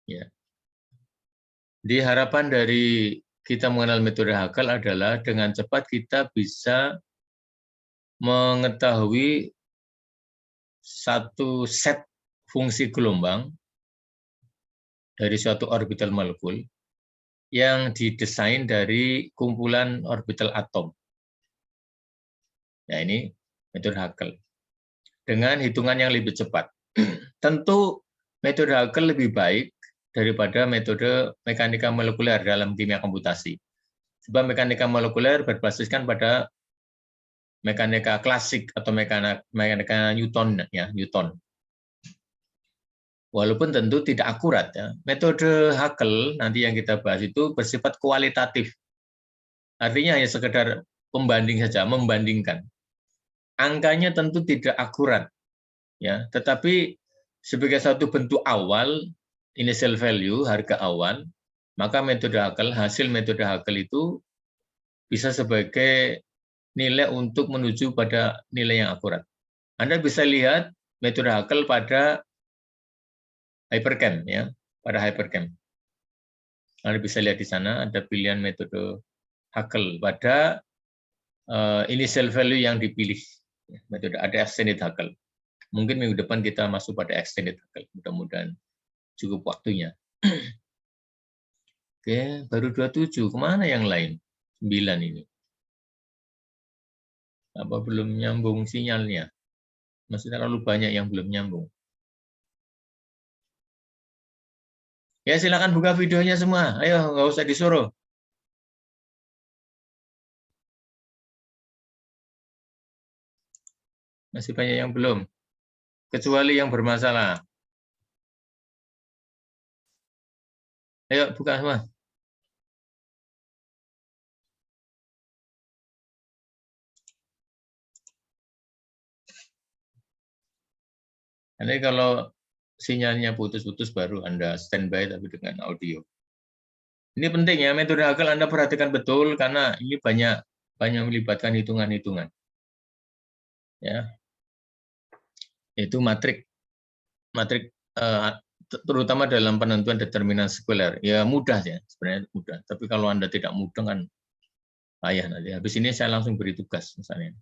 Ya. Di harapan dari kita mengenal metode Haskell adalah dengan cepat kita bisa mengetahui satu set fungsi gelombang dari suatu orbital molekul yang didesain dari kumpulan orbital atom. Nah, ini metode Haskell. Dengan hitungan yang lebih cepat. Tentu metode Haskell lebih baik daripada metode mekanika molekuler dalam kimia komputasi. Sebab mekanika molekuler berbasiskan pada mekanika klasik atau mekanika Newton, ya, Newton. Walaupun tentu tidak akurat, ya. Metode Haskell nanti yang kita bahas itu bersifat kualitatif. Artinya hanya sekedar pembanding saja, membandingkan. Angkanya tentu tidak akurat, ya, tetapi sebagai satu bentuk awal, initial value, harga awal, maka metode Haskell, hasil metode Haskell itu bisa sebagai nilai untuk menuju pada nilai yang akurat. Anda bisa lihat metode Haskell pada Hypercam, ya, pada Hypercam. Anda bisa lihat di sana ada pilihan metode Haskell pada initial value yang dipilih. Metode ada extended Haskell. Mungkin minggu depan kita masuk pada extended Haskell. Mudah-mudahan cukup waktunya. Oke, baru 27. Kemana yang lain? 9 ini. Apa belum nyambung sinyalnya? Masih terlalu banyak yang belum nyambung. Ya, silakan buka videonya semua. Ayo, nggak usah disuruh. Masih banyak yang belum. Kecuali yang bermasalah. Ayo, buka semua. Nanti kalau sinyalnya putus-putus baru Anda standby tapi dengan audio. Ini penting ya, metode Haskell Anda perhatikan betul karena ini banyak melibatkan hitungan-hitungan. Ya. Itu matrik terutama dalam penentuan determinan sekuler. Ya mudah ya, sebenarnya mudah. Tapi kalau Anda tidak mudah kan payah nanti. Habis ini saya langsung beri tugas misalnya.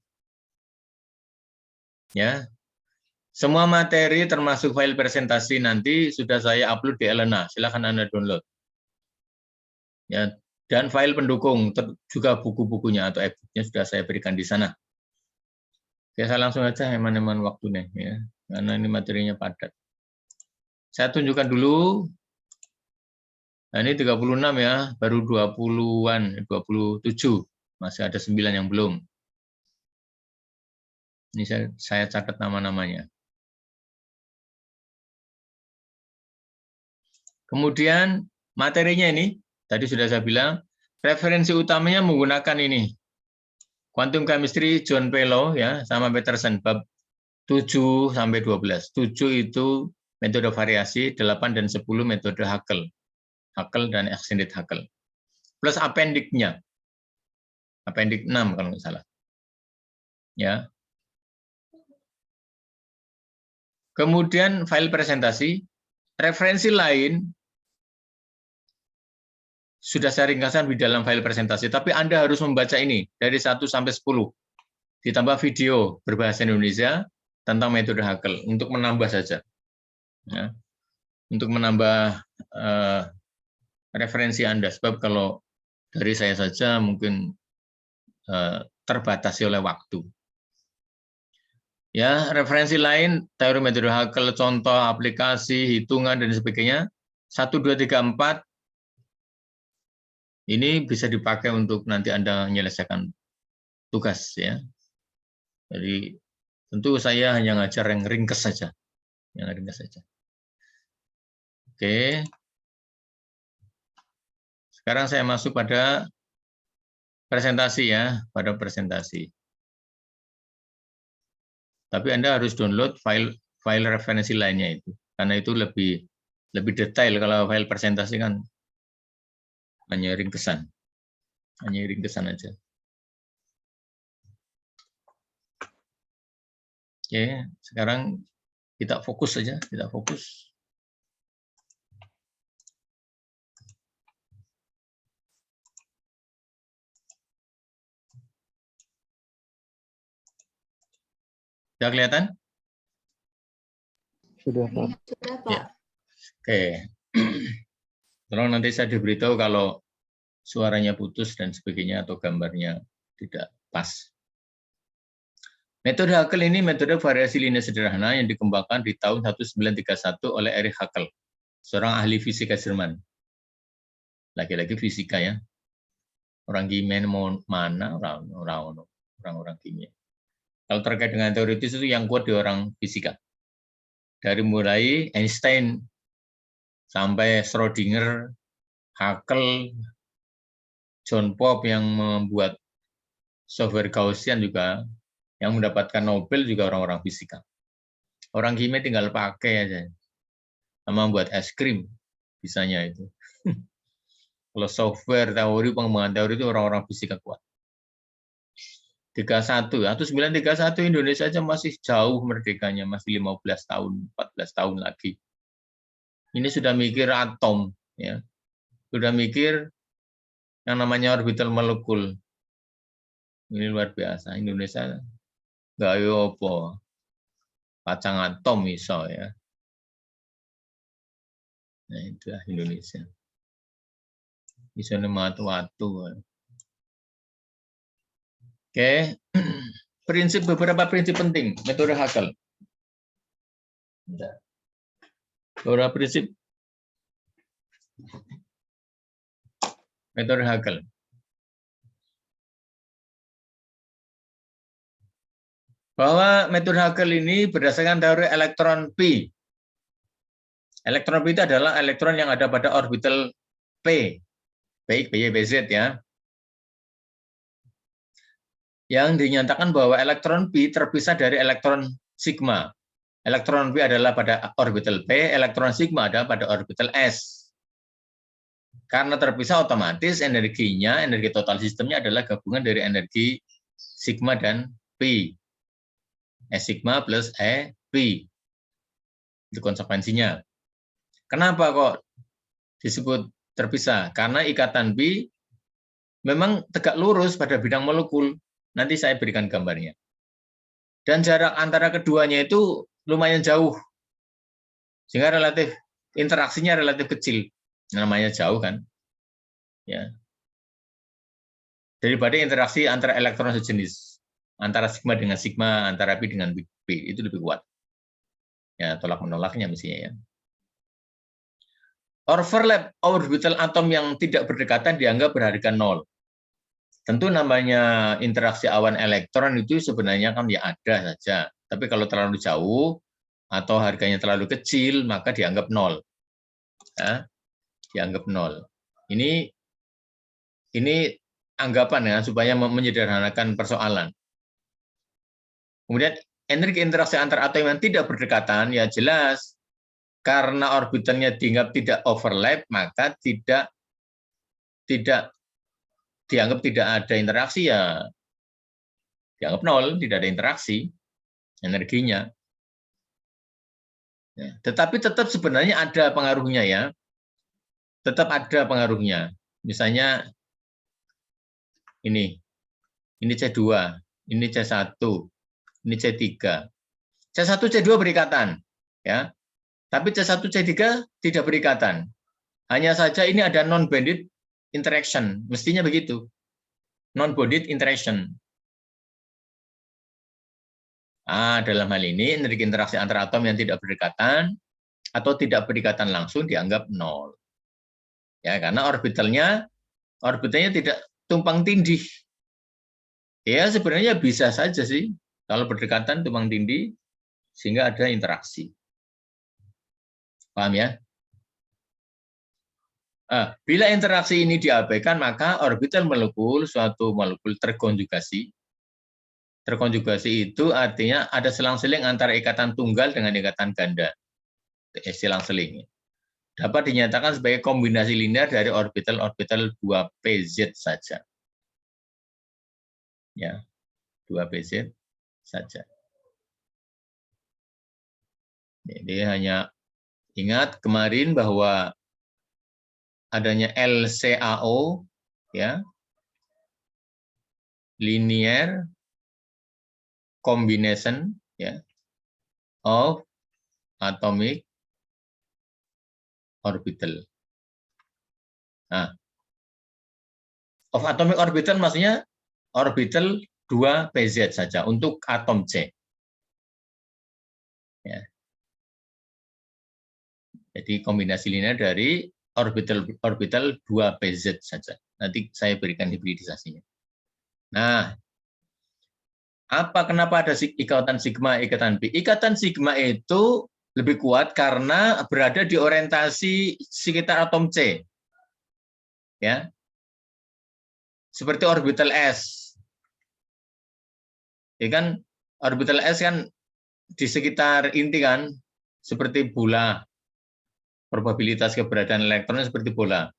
Ya. Semua materi termasuk file presentasi nanti sudah saya upload di Elena. Silakan Anda download. Ya, dan file pendukung juga buku-bukunya atau e-booknya sudah saya berikan di sana. Oke, saya langsung aja hemat-hemat waktunya ya, karena ini materinya padat. Saya tunjukkan dulu. Nah, ini 36 ya, baru 20-an, 27. Masih ada 9 yang belum. Ini saya catat nama-namanya. Kemudian materinya ini, tadi sudah saya bilang, referensi utamanya menggunakan ini. Quantum Chemistry John Fellow ya, sama Peterson, bab 7 sampai 12. 7 itu metode variasi, 8 dan 10 metode Haskell. Haskell dan extended Haskell. Plus appendix-nya. Appendix 6 kalau nggak salah. Ya. Kemudian file presentasi, referensi lain sudah saya ringkaskan di dalam file presentasi, tapi Anda harus membaca ini dari 1 sampai 10. Ditambah video berbahasa Indonesia tentang metode Haskell untuk menambah saja. Ya. Untuk menambah referensi Anda, sebab kalau dari saya saja mungkin terbatasi oleh waktu. Ya, referensi lain, teori metode Haskell, contoh, aplikasi, hitungan, dan sebagainya. 1, 2, 3, 4. Ini bisa dipakai untuk nanti Anda menyelesaikan tugas. Ya. Jadi, tentu saya hanya ngajar yang ringkas saja. Yang ringkas saja. Oke. Sekarang saya masuk pada presentasi ya, pada presentasi. Tapi Anda harus download file referensi lainnya itu, karena itu lebih detail. Kalau file presentasi kan hanya ringkesan aja. Oke, sekarang kita fokus saja, kita fokus. Sudah kelihatan? Sudah, Pak. Sudah, Pak. Ya. Oke. Tolong nanti saya diberitahu kalau suaranya putus dan sebagainya atau gambarnya tidak pas. Metode Haskell ini metode variasi linear sederhana yang dikembangkan di tahun 1931 oleh Erich Haskell, seorang ahli fisika Jerman. Lagi-lagi fisika ya. Orang kimia mau mana? Orang-orang kimia. Kalau terkait dengan teoritis itu yang kuat di orang fisika. Dari mulai Einstein sampai Schrödinger, Haskell, John Pope yang membuat software Gaussian juga, yang mendapatkan Nobel juga orang-orang fisika. Orang kimia tinggal pakai aja. Sama buat es krim, bisanya itu. Kalau software, teori, pengembangan teori itu orang-orang fisika kuat. 1931 Indonesia aja masih jauh merdekanya, masih 15 tahun, 14 tahun lagi. Ini sudah mikir atom, ya. Sudah mikir yang namanya orbital molekul. Ini luar biasa. Indonesia nggak apa, pacang atom misal ya. Nah itulah Indonesia. Bisa matu-matu. Oke, beberapa prinsip penting metode Haskell. Beberapa prinsip metode Haskell. Bahwa metode Haskell ini berdasarkan teori elektron P. Elektron P itu adalah elektron yang ada pada orbital P, baik PY, PZ ya. Yang dinyatakan bahwa elektron P terpisah dari elektron sigma. Elektron P adalah pada orbital P, elektron sigma ada pada orbital S. Karena terpisah otomatis energinya, energi total sistemnya adalah gabungan dari energi sigma dan P. E sigma plus E P. Itu konsekuensinya. Kenapa kok disebut terpisah? Karena ikatan P memang tegak lurus pada bidang molekul. Nanti saya berikan gambarnya. Dan jarak antara keduanya itu lumayan jauh. Sehingga interaksinya relatif kecil. Namanya jauh kan. Ya. Daripada interaksi antara elektron sejenis. Antara sigma dengan sigma, antara P dengan P. Itu lebih kuat. Ya, tolak-menolaknya mestinya ya. Overlap orbital atom yang tidak berdekatan dianggap berharga 0. Tentu namanya interaksi awan elektron itu sebenarnya kan ya ada saja. Tapi kalau terlalu jauh atau harganya terlalu kecil, maka dianggap 0. Ya, dianggap 0. Ini anggapan ya, supaya menyederhanakan persoalan. Kemudian energi interaksi antar atom yang tidak berdekatan, ya jelas, karena orbitalnya dianggap tidak overlap, maka dianggap tidak ada interaksi, ya dianggap 0, tidak ada interaksi energinya. Ya, tetapi tetap sebenarnya ada pengaruhnya ya, tetap ada pengaruhnya. Misalnya ini C2, ini C1, ini C3. C1, C2 berikatan, ya. Tapi C1, C3 tidak berikatan. Hanya saja ini ada non-bonded interaction, mestinya begitu. Non-bonded interaction. Dalam hal ini energi interaksi antara atom yang tidak berdekatan atau tidak berdekatan langsung dianggap 0. Ya, karena orbitalnya tidak tumpang tindih. Ya, sebenarnya bisa saja sih kalau berdekatan tumpang tindih sehingga ada interaksi. Paham ya? Bila interaksi ini diabaikan, maka orbital molekul, suatu molekul terkonjugasi. Terkonjugasi itu artinya ada selang-seling antara ikatan tunggal dengan ikatan ganda. Selang-seling. Dapat dinyatakan sebagai kombinasi linear dari orbital-orbital 2pz saja. Ya, 2pz saja. Jadi hanya ingat kemarin bahwa adanya LCAO, ya, linear combination, ya, of atomic orbital. Nah, of atomic orbital maksudnya orbital 2 PZ saja untuk atom C. Ya. Jadi kombinasi linear dari orbital 2 PZ saja. Nanti saya berikan hibridisasinya. Nah, kenapa ada ikatan sigma, ikatan pi? Ikatan sigma itu lebih kuat karena berada di orientasi sekitar atom C. Ya. Seperti orbital S. Ya kan, orbital S kan di sekitar inti kan, seperti bola. Probabilitas keberadaan elektron seperti bola.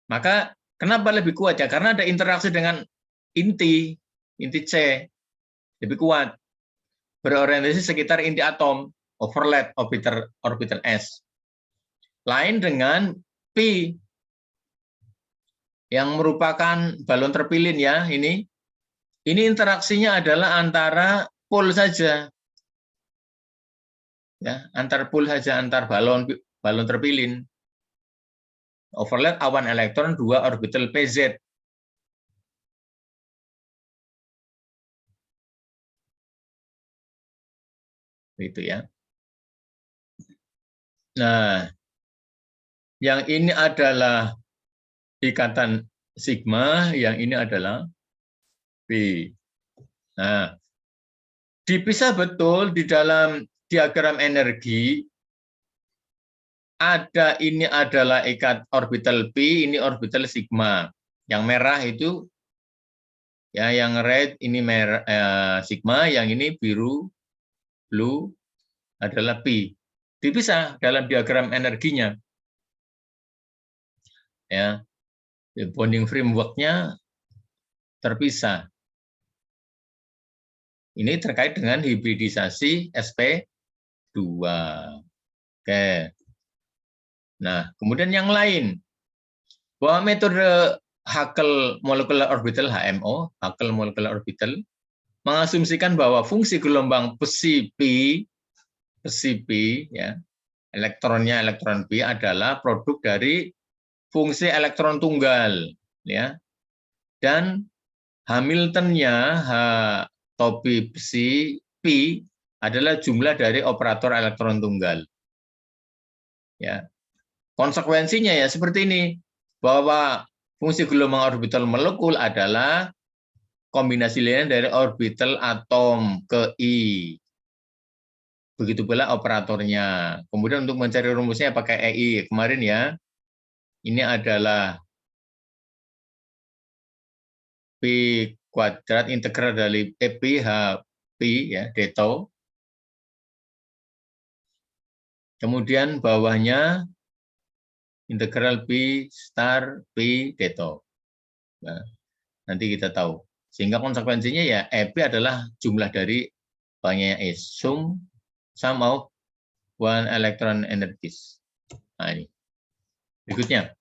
Maka kenapa lebih kuat ya? Karena ada interaksi dengan inti C. Lebih kuat. Berorientasi sekitar inti atom, overlap orbital S. Lain dengan pi yang merupakan balon terpilin ya, ini interaksinya adalah antara pol saja. Ya, antar pol saja, antar balon terpilin. Overlap awan elektron 2 orbital PZ. Gitu ya. Nah, yang ini adalah ikatan sigma, yang ini adalah P. Nah, dipisah betul di dalam diagram energi, ada ini adalah ikat orbital P, ini orbital sigma. Yang merah itu, ya yang red ini merah, sigma, yang ini biru, blue adalah P. Dipisah dalam diagram energinya. Ya, bonding framework-nya terpisah. Ini terkait dengan hibridisasi sp2. Oke. Nah, kemudian yang lain, bahwa metode Huckel Molecular Orbital HMO, Huckel Molecular Orbital, mengasumsikan bahwa fungsi gelombang besi P, ya, elektronnya elektron P adalah produk dari fungsi elektron tunggal, ya, dan Hamiltonnya topi besi P adalah jumlah dari operator elektron tunggal. Ya. Konsekuensinya ya seperti ini, bahwa fungsi gelombang orbital molekul adalah kombinasi linear dari orbital atom ke I. Begitu pula operatornya. Kemudian untuk mencari rumusnya pakai EI. Kemarin ya, ini adalah P kuadrat integral dari PH P ya, Deto. Kemudian bawahnya integral P star P Deto. Nah, nanti kita tahu. Sehingga konsekuensinya ya EP adalah jumlah dari banyaknya E. Sum of one electron energies. Nah, ini. Berikutnya.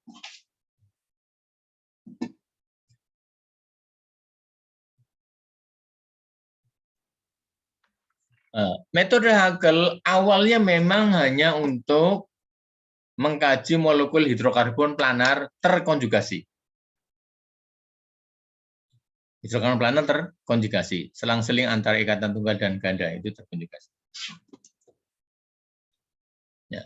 Metode Huckel awalnya memang hanya untuk mengkaji molekul hidrokarbon planar terkonjugasi. Hidrokarbon planar terkonjugasi, selang-seling antara ikatan tunggal dan ganda itu terkonjugasi. Ya.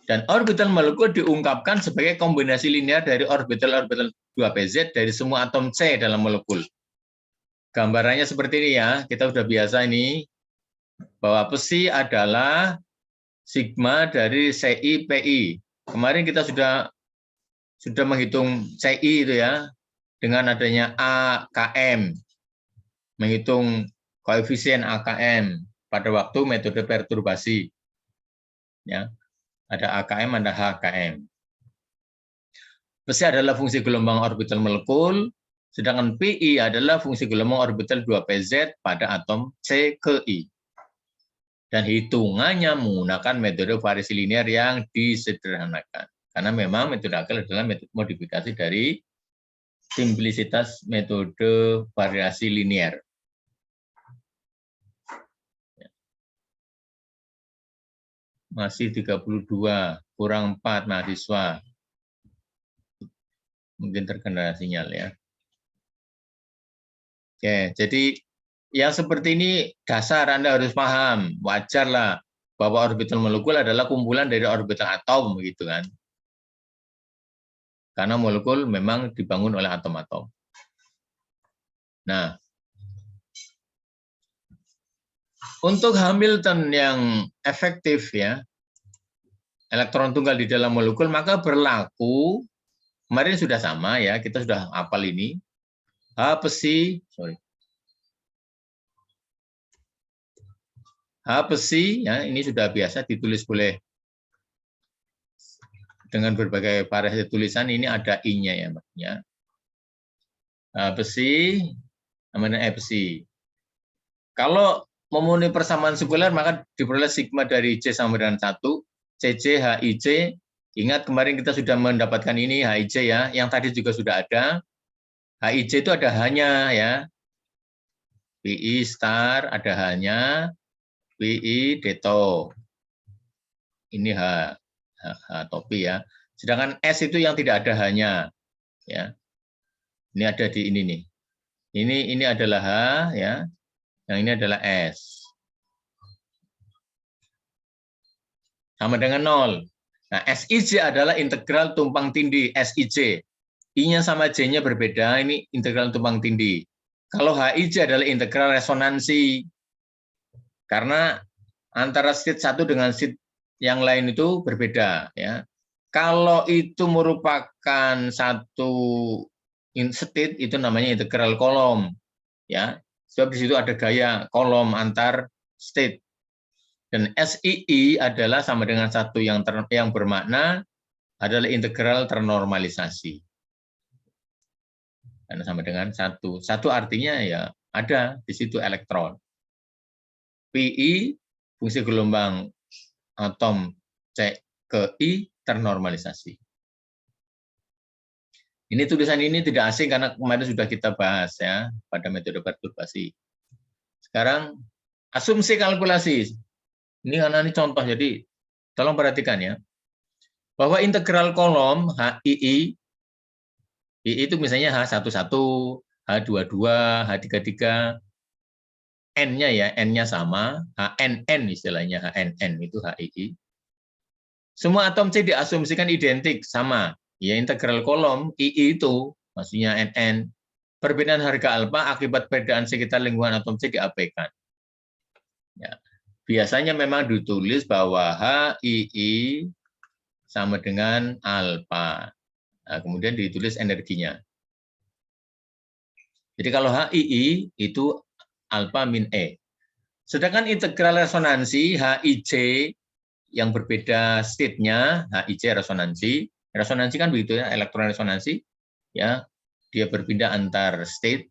Dan orbital molekul diungkapkan sebagai kombinasi linear dari orbital-orbital 2PZ dari semua atom C dalam molekul. Gambarannya seperti ini ya, kita sudah biasa ini, bahwa besi adalah sigma dari CI PI. Kemarin kita sudah menghitung CI itu ya, dengan adanya AKM, menghitung koefisien AKM pada waktu metode perturbasi. Ya, ada AKM, ada HKM. Besi adalah fungsi gelombang orbital molekul, sedangkan PI adalah fungsi gelombang orbital 2PZ pada atom C ke I. Dan hitungannya menggunakan metode variasi linear yang disederhanakan. Karena memang metode Huckel adalah metode modifikasi dari simplisitas metode variasi linear. Masih 32, kurang 4 mahasiswa. Mungkin terkena sinyal ya. Oke, jadi yang seperti ini dasar Anda harus paham. Wajarlah bahwa orbital molekul adalah kumpulan dari orbital atom, begitu kan. Karena molekul memang dibangun oleh atom-atom. Nah, untuk Hamilton yang efektif ya, elektron tunggal di dalam molekul, maka berlaku, kemarin sudah sama ya, kita sudah hafal ini, H besi, ya ini sudah biasa ditulis boleh dengan berbagai variasi tulisan, ini ada I-nya ya, maksudnya. H besi, namanya E besi. Kalau memenuhi persamaan sekuler, maka diperoleh sigma dari C sama dengan 1, CC, HIC. Ingat kemarin kita sudah mendapatkan ini, HIC ya, yang tadi juga sudah ada. HIC itu ada hanya ya, PI star ada hanya, PI deto. Ini H topi ya. Sedangkan S itu yang tidak ada hanya ya. Ini ada di ini nih. Ini adalah H ya. Yang ini adalah S. Sama dengan 0. Nah, SIJ adalah integral tumpang tindih, SIJ. I-nya sama J-nya berbeda, ini integral tumpang tindih. Kalau HIJ adalah integral resonansi. Karena antara state 1 dengan state yang lain itu berbeda. Ya. Kalau itu merupakan satu state, itu namanya integral kolom. Ya. Sebab di situ ada gaya kolom antar state. Dan SII adalah sama dengan satu yang bermakna adalah integral ternormalisasi. Karena sama dengan satu. Satu artinya ya ada di situ elektron. PI, fungsi gelombang atom C ke I, ternormalisasi. Ini tulisan ini tidak asing karena kemarin sudah kita bahas ya pada metode perturbasi. Sekarang asumsi kalkulasi. Ini karena ini contoh, jadi tolong perhatikan ya. Bahwa integral kolom HII, I itu misalnya H11, H22, H33, N-nya ya, N-nya sama, HNN istilahnya, HNN itu HII. Semua atom C diasumsikan identik, sama. Ya integral kolom II itu, maksudnya NN. Perbedaan harga alfa akibat perbedaan sekitar lingkungan atom C diabaikan. Ya. Biasanya memang ditulis bahwa HII sama dengan alfa. Nah, kemudian ditulis energinya. Jadi kalau HII itu alfa min E. Sedangkan integral resonansi HIJ yang berbeda state-nya, HIJ resonansi. Resonansi kan begitu ya, elektron resonansi. Ya, dia berpindah antar state.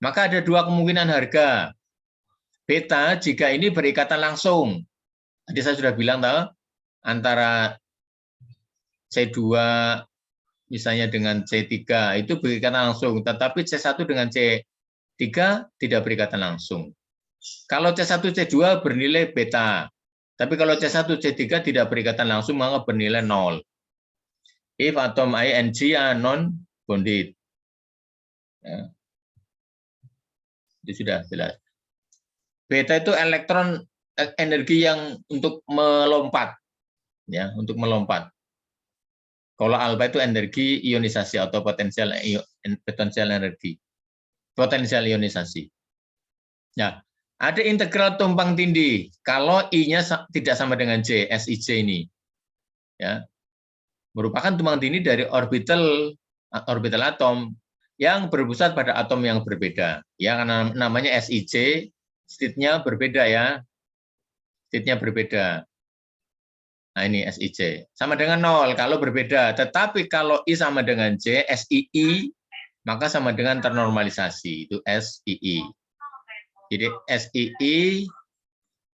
Maka ada dua kemungkinan harga. Beta jika ini berikatan langsung. Tadi saya sudah bilang tahu antara C2 misalnya dengan C3 itu berikatan langsung, tetapi C1 dengan C3 tidak berikatan langsung. Kalau C1 C2 bernilai beta, tapi kalau C1 C3 tidak berikatan langsung maka bernilai 0. If atom I and G are non-bonded. Ya. Itu sudah jelas. Beta itu elektron energi yang untuk melompat, ya, untuk melompat. Kalau alfa itu energi ionisasi atau potensial energi, potensial ionisasi. Ya, ada integral tumpang tindih. Kalau I-nya tidak sama dengan J, SIJ ini, ya, merupakan tumpang tindih dari orbital atom yang berpusat pada atom yang berbeda. Ya, karena namanya SIJ, state-nya berbeda ya. State-nya berbeda. Nah, ini SIJ. Sama dengan 0 kalau berbeda. Tetapi kalau I sama dengan J, SII, maka sama dengan ternormalisasi. Itu SII. Jadi SII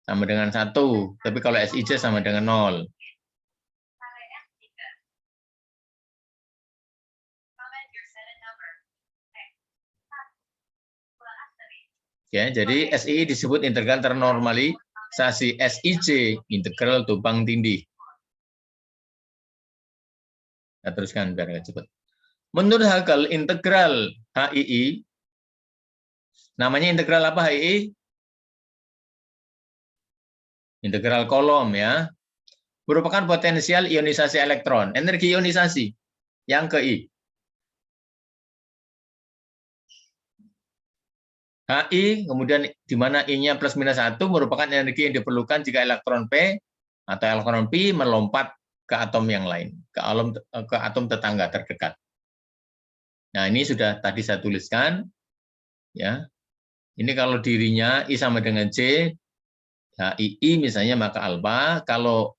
sama dengan 1. Tapi kalau SIJ sama dengan 0. Ya, jadi SII disebut integral ternormalisasi. relaksasi SIC, integral tumpang tindih. Nah, teruskan biar agak cepat. Menurut Haskell, integral HII, namanya integral apa HII? Integral kolom ya, merupakan potensial ionisasi elektron, energi ionisasi yang ke I. HI, kemudian di mana I-nya plus minus 1 merupakan energi yang diperlukan jika elektron P atau elektron Pi melompat ke atom yang lain, ke atom tetangga terdekat. Nah, ini sudah tadi saya tuliskan. Ya, ini kalau dirinya I sama dengan J, HII misalnya maka alfa. Kalau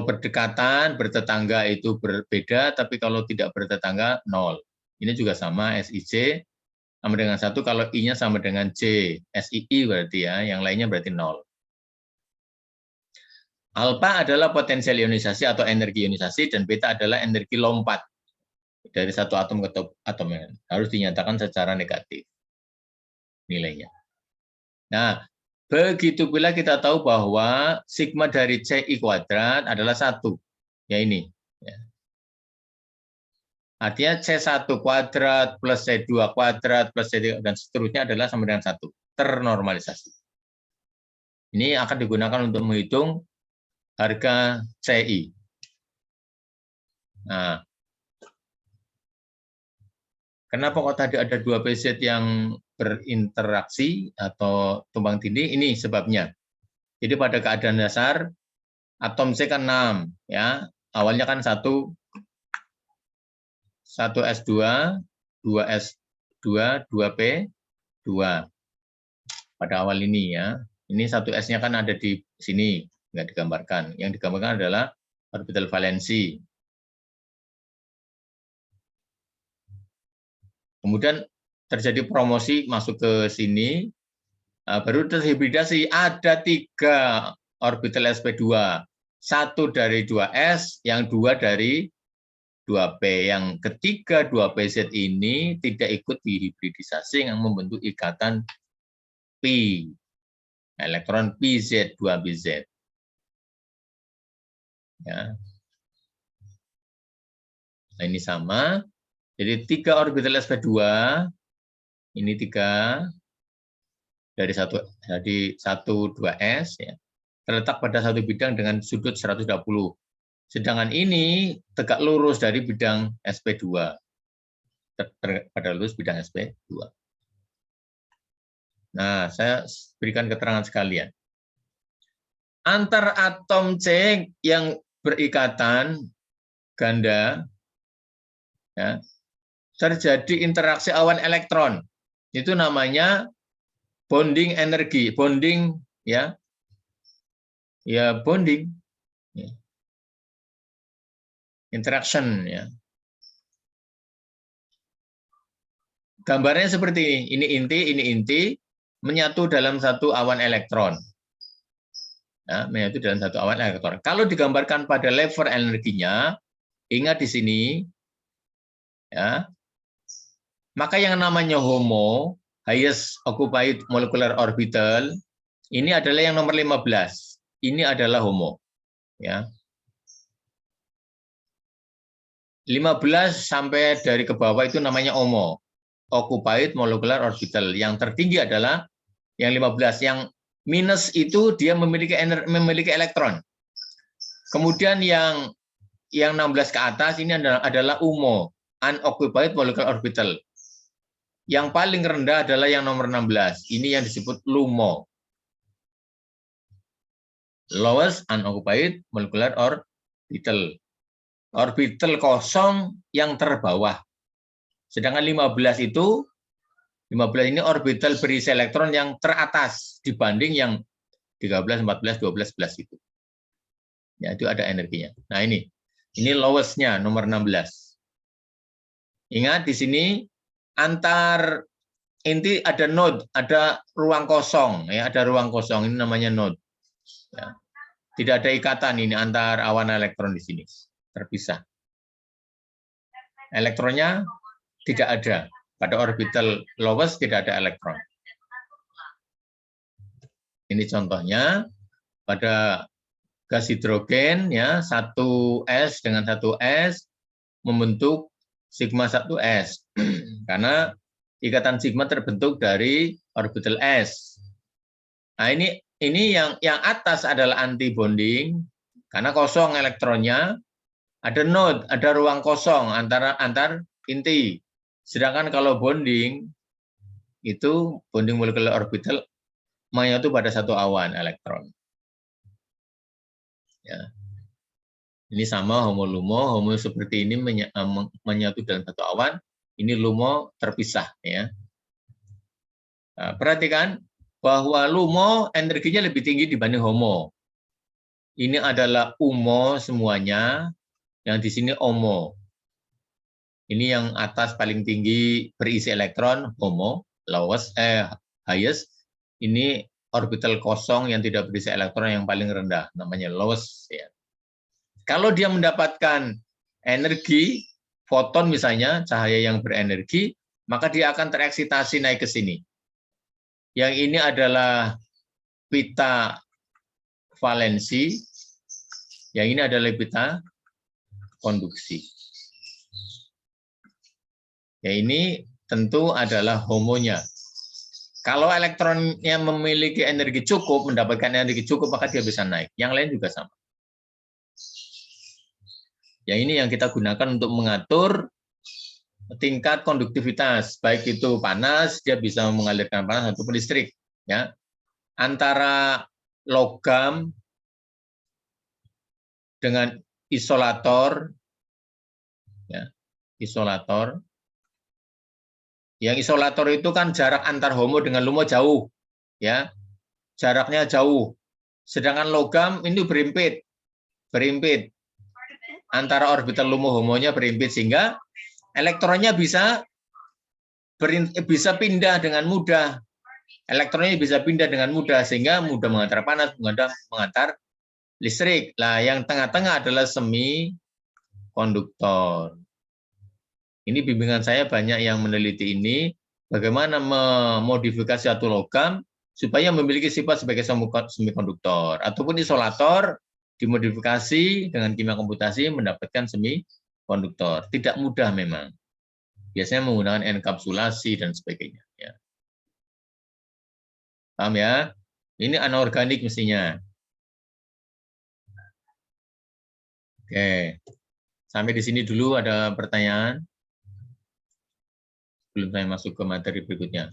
berdekatan, bertetangga itu berbeda, tapi kalau tidak bertetangga, 0. Ini juga sama, SIJ sama dengan 1, kalau I-nya sama dengan J. SII berarti ya, yang lainnya berarti 0. Alfa adalah potensial ionisasi atau energi ionisasi, dan beta adalah energi lompat dari satu atom ke atom yang lain. Harus dinyatakan secara negatif nilainya. Nah, begitu pula kita tahu bahwa sigma dari CI kuadrat adalah 1. Ya ini. Ya. Artinya C1 kuadrat plus C2 kuadrat plus C3 dan seterusnya adalah sama dengan 1. Ternormalisasi. Ini akan digunakan untuk menghitung harga CI. Nah, kenapa kok tadi ada 2 PZ yang berinteraksi atau tumpang tindih? Ini sebabnya. Jadi pada keadaan dasar, atom C kan 6. Ya. Awalnya kan 1 S2, 2S2, 2P, 2. Pada awal ini ya. Ini 1 S-nya kan ada di sini, nggak digambarkan. Yang digambarkan adalah orbital valensi. Kemudian terjadi promosi masuk ke sini, baru terhibridasi. Ada 3 orbital sp2. 1 dari 2S, yang 2 dari 2P. Yang ketiga 2PZ ini tidak ikut dihibridisasi yang membentuk ikatan Pi. Elektron PZ, 2BZ. Ya. Nah, ini sama. Jadi 3 orbital sp2, ini 3 dari 1 2S ya. Terletak pada satu bidang dengan sudut 120. Sedangkan ini tegak lurus dari bidang sp2. Pada lurus bidang sp2. Nah, saya berikan keterangan sekalian. Antar atom C yang berikatan ganda, ya, terjadi interaksi awan elektron. Itu namanya bonding energi, bonding ya. Ya, bonding. Ya. Interaction ya. Gambarnya seperti ini inti menyatu dalam satu awan elektron. Ya, menyatu dalam satu awan elektron. Kalau digambarkan pada level energinya, ingat di sini ya. Maka yang namanya HOMO, highest occupied molecular orbital, ini adalah yang nomor 15. Ini adalah HOMO ya. 15 sampai dari ke bawah itu namanya OMO, occupied molecular orbital. Yang tertinggi adalah yang 15. Yang minus itu dia memiliki elektron. Kemudian yang 16 ke atas ini adalah UMO, unoccupied molecular orbital. Yang paling rendah adalah yang nomor 16. Ini yang disebut LUMO, lowest unoccupied molecular orbital. Orbital kosong yang terbawah. Sedangkan 15 ini orbital berisi elektron yang teratas dibanding yang 13, 14, 12, 11 itu. Ya, itu ada energinya. Nah, ini lowest-nya nomor 16. Ingat di sini antar inti ada node, ada ruang kosong ya, ada ruang kosong, ini namanya node. Ya. Tidak ada ikatan ini antar awan elektron di sini. Terpisah. Elektronnya tidak ada. Pada orbital lowest tidak ada elektron. Ini contohnya. pada gas hidrogen ya, 1s dengan 1s membentuk sigma 1s. Karena ikatan sigma terbentuk dari orbital s. Nah, ini yang atas adalah anti bonding karena kosong elektronnya, ada node, ada ruang kosong antar inti. Sedangkan kalau bonding itu bonding molekular orbital menyatu pada satu awan elektron. Ya. Ini sama homo-lumo, homo seperti ini menyatu dalam satu awan, ini lumo terpisah ya. Nah, perhatikan bahwa lumo energinya lebih tinggi dibanding homo. Ini adalah umo semuanya, yang di sini omo. Ini yang atas paling tinggi berisi elektron, homo, highest. Ini orbital kosong yang tidak berisi elektron yang paling rendah, namanya lowest. Ya. Kalau dia mendapatkan energi, foton misalnya, cahaya yang berenergi, maka dia akan tereksitasi naik ke sini. Yang ini adalah pita valensi, yang ini adalah pita konduksi. Ya, ini tentu adalah homonya. Kalau elektronnya memiliki energi cukup, mendapatkan energi cukup, maka dia bisa naik. Yang lain juga sama. Ya, ini yang kita gunakan untuk mengatur tingkat konduktivitas, baik itu panas, dia bisa mengalirkan panas ataupun listrik. Ya, antara logam dengan isolator, ya, isolator. Yang isolator itu kan jarak antar homo dengan lumo jauh, ya, jaraknya jauh. Sedangkan logam ini berimpit antara orbital lumo homonya berimpit sehingga elektronnya bisa pindah dengan mudah. Elektronnya bisa pindah dengan mudah sehingga mudah mengantar panas, mudah mengantar listrik. Nah, yang tengah-tengah adalah semi konduktor. Ini bimbingan saya banyak yang meneliti ini, bagaimana memodifikasi satu logam supaya memiliki sifat sebagai semikonduktor. Ataupun isolator dimodifikasi dengan kimia komputasi mendapatkan semikonduktor. Tidak mudah memang. Biasanya menggunakan enkapsulasi dan sebagainya. Ya. Paham ya? Ini anorganik mestinya. Oke. Sampai di sini dulu ada pertanyaan? Sebelum saya masuk ke materi berikutnya.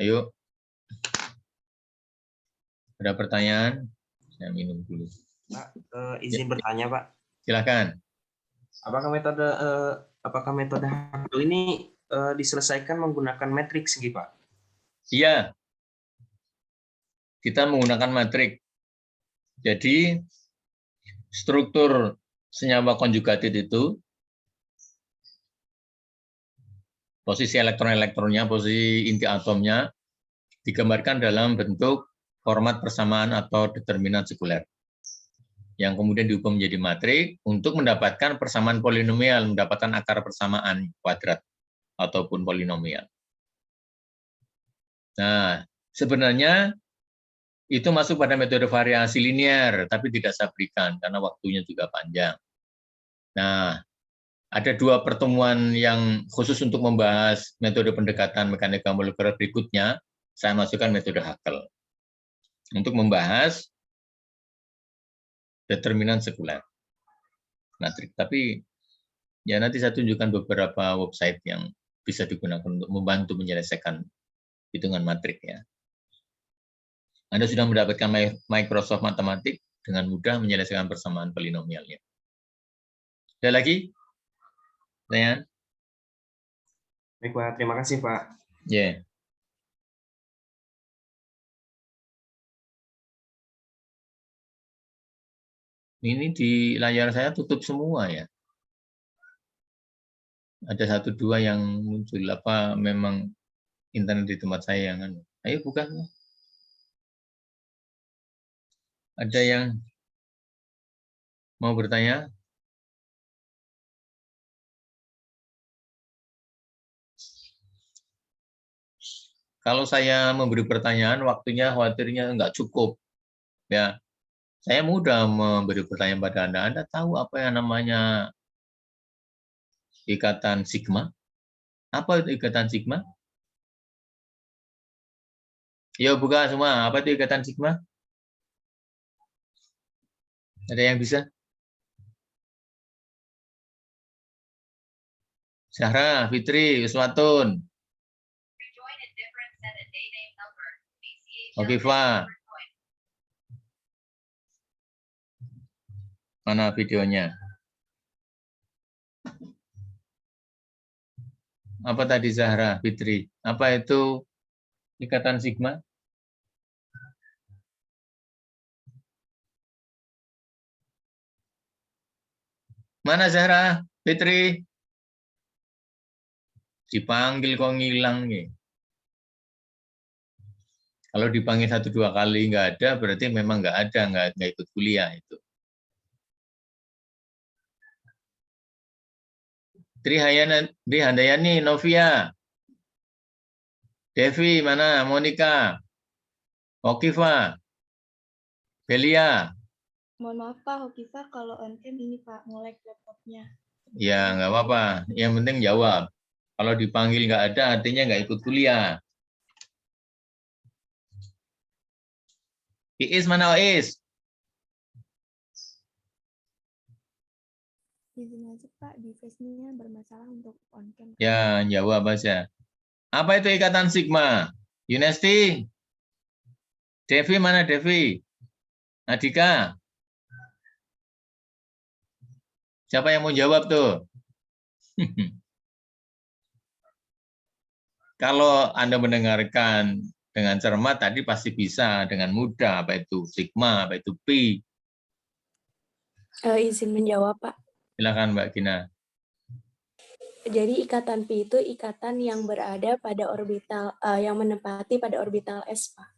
Ayo. Ada pertanyaan? Saya minum dulu. Pak, izin bertanya, Pak. Silakan. Apakah metode Haskell ini diselesaikan menggunakan matriks, gitu, Pak? Iya. Kita menggunakan matrik. Jadi struktur senyawa konjugatif itu posisi elektron-elektronnya, posisi inti atomnya digambarkan dalam bentuk format persamaan atau determinan sekuler. Yang kemudian diubah menjadi matrik untuk mendapatkan persamaan polinomial, mendapatkan akar persamaan kuadrat ataupun polinomial. Nah, sebenarnya itu masuk pada metode variasi linear, tapi tidak saya berikan karena waktunya juga panjang. Nah, ada dua pertemuan yang khusus untuk membahas metode pendekatan mekanika molekuler berikutnya, saya masukkan metode Haskell untuk membahas determinan sekuler matrik. Tapi ya nanti saya tunjukkan beberapa website yang bisa digunakan untuk membantu menyelesaikan hitungan matrik ya. Anda sudah mendapatkan Microsoft Matematik dengan mudah menyelesaikan persamaan polinomialnya. Ada lagi? Pertanyaan? Baik, Pak. Terima kasih, Pak. Ya. Ini di layar saya tutup semua ya. Ada satu dua yang muncul, apa memang internet di tempat saya yang ayo bukan. Ada yang mau bertanya? Kalau saya memberi pertanyaan, waktunya khawatirnya nggak cukup. Ya, saya mudah memberi pertanyaan pada Anda. Anda tahu apa yang namanya ikatan sigma? Apa itu ikatan sigma? Ya, buka semua. Apa itu ikatan sigma? Ada yang bisa? Zahra, Fitri, Uswatun. Oke, Fa. Mana videonya? Apa tadi Zahra, Fitri? Apa itu ikatan sigma? Mana Zahra, Fitri? Dipanggil kok ngilang nih. Kalau dipanggil 1-2 kali nggak ada, berarti memang nggak ada, nggak ikut kuliah itu. Tri Handayani, Novia, Devi, mana? Monica, Okifa, Belia. Mohon maaf Pak, Hokifa kalau on cam ini Pak, nge-lag laptopnya. Ya, nggak apa-apa. Yang penting jawab. Kalau dipanggil nggak ada, artinya nggak ikut kuliah. Iis, mana Iis? Izin aja Pak, device-nya bermasalah untuk on cam. Ya, jawab aja. Apa itu ikatan sigma? Yunesti? Devi, mana Devi? Adika? Siapa yang mau jawab tuh? Kalau Anda mendengarkan dengan cermat tadi pasti bisa dengan mudah. Apa itu sigma, apa itu pi. Izin menjawab Pak. Silakan Mbak Gina. Jadi ikatan pi itu ikatan yang berada pada orbital, yang menempati pada orbital S Pak.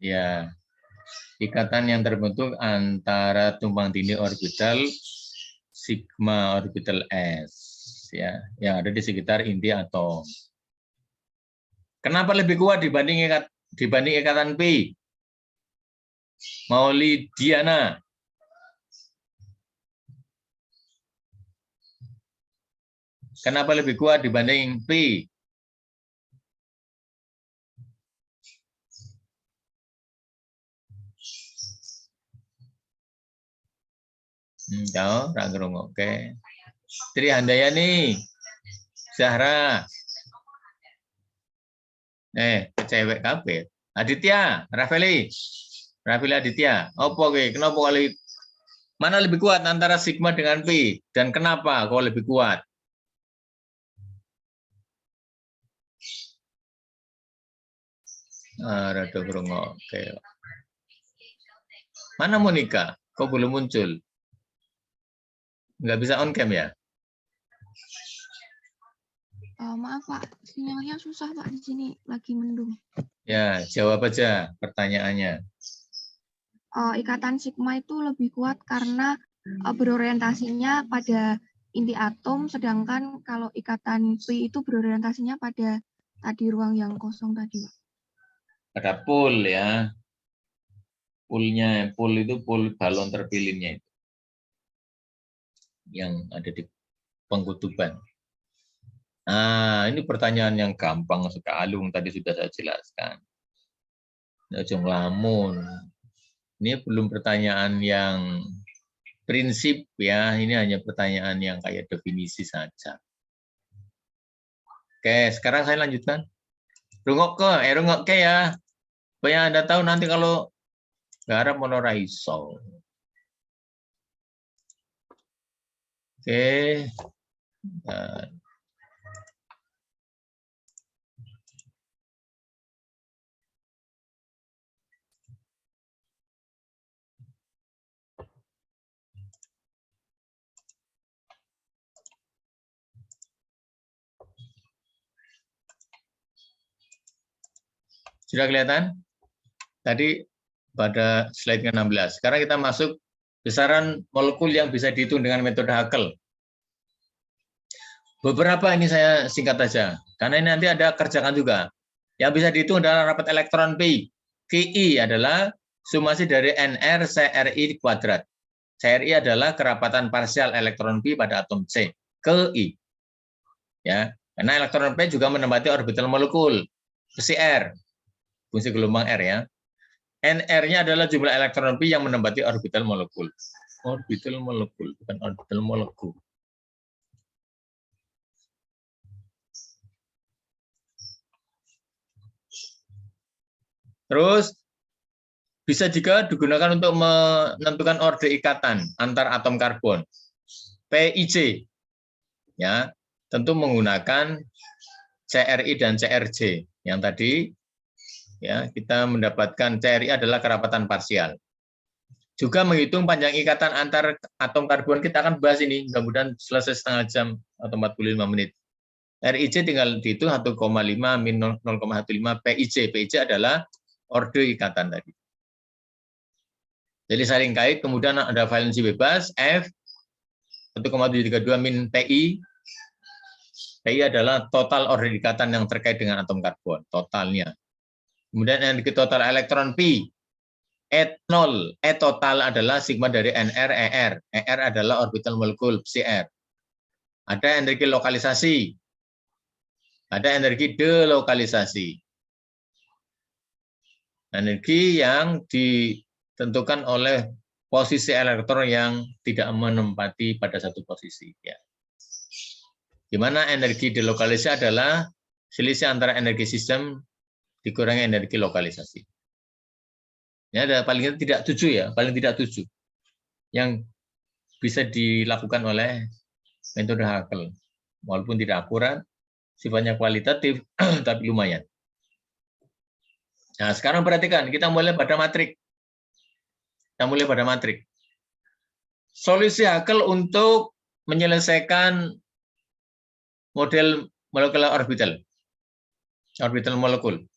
Ya, ikatan yang terbentuk antara tumpang tindih orbital sigma orbital S, ya, yang ada di sekitar inti atom. Kenapa lebih kuat dibanding ikatan pi? Maulidiana. Kenapa lebih kuat dibanding pi? Tahu, oke. Tri Handayani, Zahra. Cewek kabeh. Aditya, Rafeli Aditya. Opo ke? Kenapa kali? Mana lebih kuat antara sigma dengan pi? Dan kenapa kok lebih kuat? Rada oke. Mana Monica? Kok belum muncul? Nggak bisa on cam ya? Maaf Pak, sinyalnya susah Pak di sini, lagi mendung. Ya, jawab aja pertanyaannya. Ikatan sigma itu lebih kuat karena berorientasinya pada inti atom, sedangkan kalau ikatan pi itu berorientasinya pada tadi ruang yang kosong tadi Pak. Ada pool ya. Poolnya, pool itu pool balon terpilihnya itu. Yang ada di pengkutuban. Nah, ini pertanyaan yang gampang sekali, tadi sudah saya jelaskan. Ujung lamun. Ini belum pertanyaan yang prinsip ya, ini hanya pertanyaan yang kayak definisi saja. Oke, sekarang saya lanjutkan. Rungok ke ya. Supaya Anda tahu nanti kalau garap monoraiso. Oke. Nah. Sudah kelihatan? Tadi pada slide ke-16. Sekarang kita masuk besaran molekul yang bisa dihitung dengan metode Haskell. Beberapa ini saya singkat saja, karena ini nanti ada kerjakan juga. Yang bisa dihitung adalah rapat elektron pi. Ki adalah sumasi dari NR CRI kuadrat. CRI adalah kerapatan parsial elektron pi pada atom C ke I. Ya, karena elektron P juga menempati orbital molekul besi R, fungsi gelombang R ya. NR-nya adalah jumlah elektron pi yang menempati orbital molekul. Orbital molekul, bukan orbital molekul. Terus bisa juga digunakan untuk menentukan orde ikatan antar atom karbon. PIC, ya, tentu menggunakan CRI dan CRJ. Yang tadi, ya, kita mendapatkan CRI adalah kerapatan parsial. Juga menghitung panjang ikatan antar atom karbon, kita akan bahas ini, mudah-mudahan selesai setengah jam atau 45 menit. RIC tinggal dihitung 1,5 min 0,15 PIC. PIC adalah orde ikatan tadi. Jadi saling kait, kemudian ada valensi bebas, F, 1,732 min PI. PI adalah total orde ikatan yang terkait dengan atom karbon, totalnya. Kemudian energi total elektron pi, E0, E total adalah sigma dari NR, ER. ER adalah orbital molekul CR. Ada energi lokalisasi, ada energi delokalisasi. Energi yang ditentukan oleh posisi elektron yang tidak menempati pada satu posisi. Ya. Di mana energi delokalisasi adalah selisih antara energi sistem dikurangi energi lokalisasi. Ini ada paling tidak 7 ya, paling tidak 7 yang bisa dilakukan oleh metode Haskell. Walaupun tidak akurat, sifatnya kualitatif, tapi lumayan. Nah, sekarang perhatikan, kita mulai pada matrik. Solusi Haskell untuk menyelesaikan model molekular orbital molekul.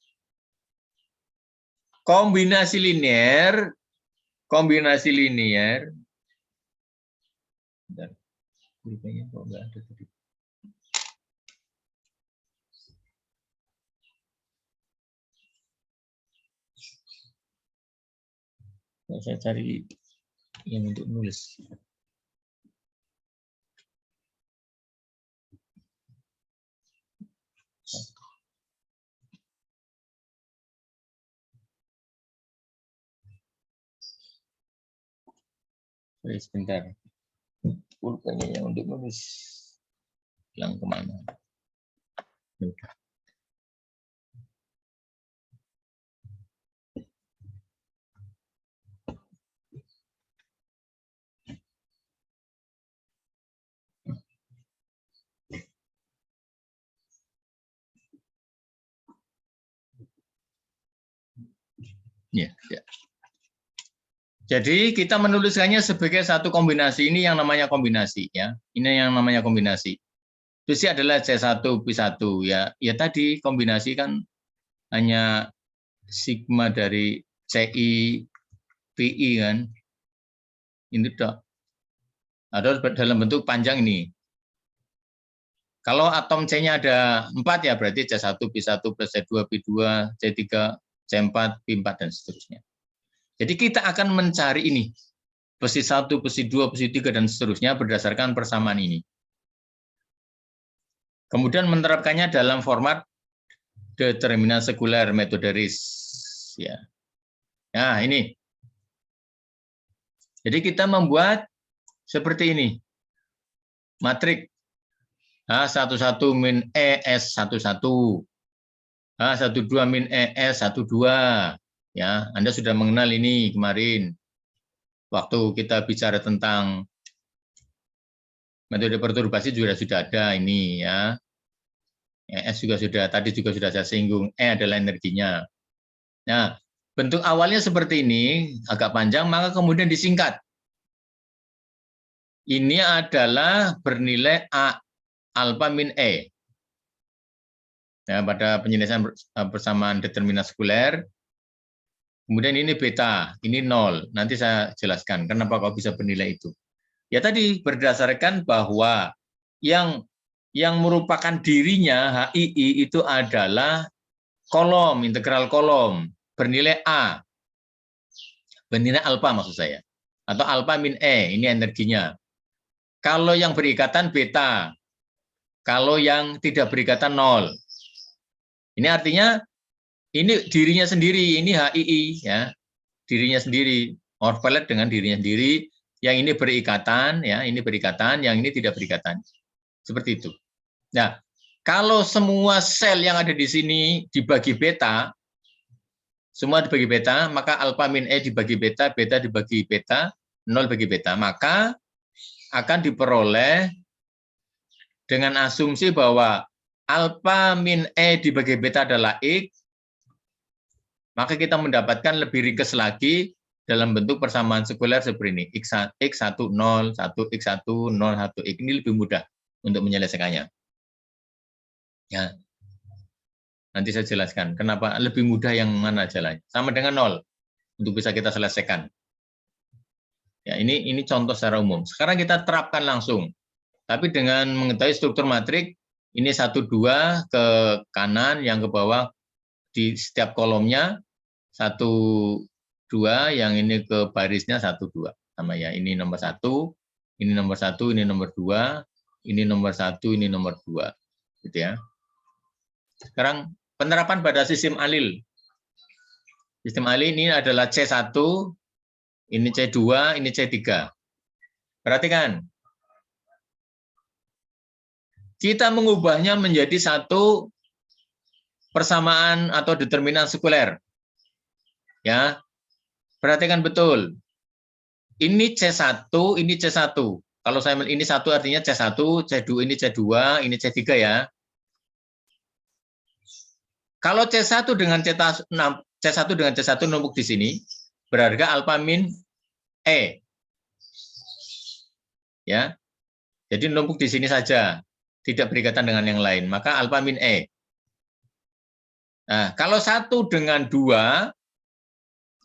Kombinasi linear. Bentar, grupnya kok nggak ada tadi. Saya cari yang untuk nulis. Sebentar. Pulpennya yang untuk nulis hilang kemana? Ya, ya. Jadi kita menuliskannya sebagai satu kombinasi. Ini yang namanya kombinasi ya. Ini yang namanya kombinasi. Terus adalah C1 P1 ya. Ya tadi kombinasi kan hanya sigma dari CI PI kan. Ini toh. Ada dalam bentuk panjang ini. Kalau atom C-nya ada 4 ya berarti C1 P1 plus C2 P2 C3 C4 P4 dan seterusnya. Jadi kita akan mencari ini, besi 1, besi 2, besi 3, dan seterusnya berdasarkan persamaan ini. Kemudian menerapkannya dalam format determinan sekuler metode RIS. Ya. Nah, ini. Jadi kita membuat seperti ini. Matrik H11 min ES11. H12 min ES12. Ya, Anda sudah mengenal ini kemarin waktu kita bicara tentang metode perturbasi juga sudah ada ini ya. ES juga sudah, tadi juga sudah saya singgung, E adalah energinya. Nah, bentuk awalnya seperti ini, agak panjang, maka kemudian disingkat. Ini adalah bernilai A alfa min E. Nah, pada penyelesaian persamaan determinan sekuler. Kemudian ini beta, ini 0. Nanti saya jelaskan kenapa kok bisa bernilai itu. Ya tadi berdasarkan bahwa yang merupakan dirinya HII itu adalah kolom, integral kolom, bernilai A. Bernilai alfa maksud saya. Atau alfa min E, ini energinya. Kalau yang berikatan beta. Kalau yang tidak berikatan 0. Ini artinya ini dirinya sendiri, ini HII ya. Dirinya sendiri, overlap dengan dirinya sendiri. Yang ini berikatan ya, ini berikatan, yang ini tidak berikatan. Seperti itu. Nah, kalau semua sel yang ada di sini dibagi beta, semua dibagi beta, maka alfa min E dibagi beta, beta dibagi beta, 0 bagi beta. Maka akan diperoleh dengan asumsi bahwa alfa min E dibagi beta adalah X, maka kita mendapatkan lebih ringkas lagi dalam bentuk persamaan sekuler seperti ini. X1, 0, 1, X1, 0, 1, X. Ini lebih mudah untuk menyelesaikannya. Ya. Nanti saya jelaskan kenapa lebih mudah yang mana jalannya. Sama dengan 0 untuk bisa kita selesaikan. Ya, ini contoh secara umum. Sekarang kita terapkan langsung. Tapi dengan mengetahui struktur matrik, ini 1, 2 ke kanan, yang ke bawah di setiap kolomnya 1, 2, yang ini ke barisnya 1, 2. Sama ya, ini nomor 1, ini nomor 1, ini nomor 2, ini nomor 1, ini nomor 2. Gitu ya. Sekarang penerapan pada sistem alil. Sistem alil ini adalah C1, ini C2, ini C3. Perhatikan. Kita mengubahnya menjadi satu persamaan atau determinan sekuler. Ya. Perhatikan betul. Ini C1, ini C1. Kalau saya ini 1 artinya C1, C2 ini C2, ini C3 ya. Kalau C1 dengan C1 dengan C1 numpuk di sini, berharga alfa min E. Ya. Jadi numpuk di sini saja, tidak berikatan dengan yang lain, maka alfa min E. Nah, kalau 1 dengan 2,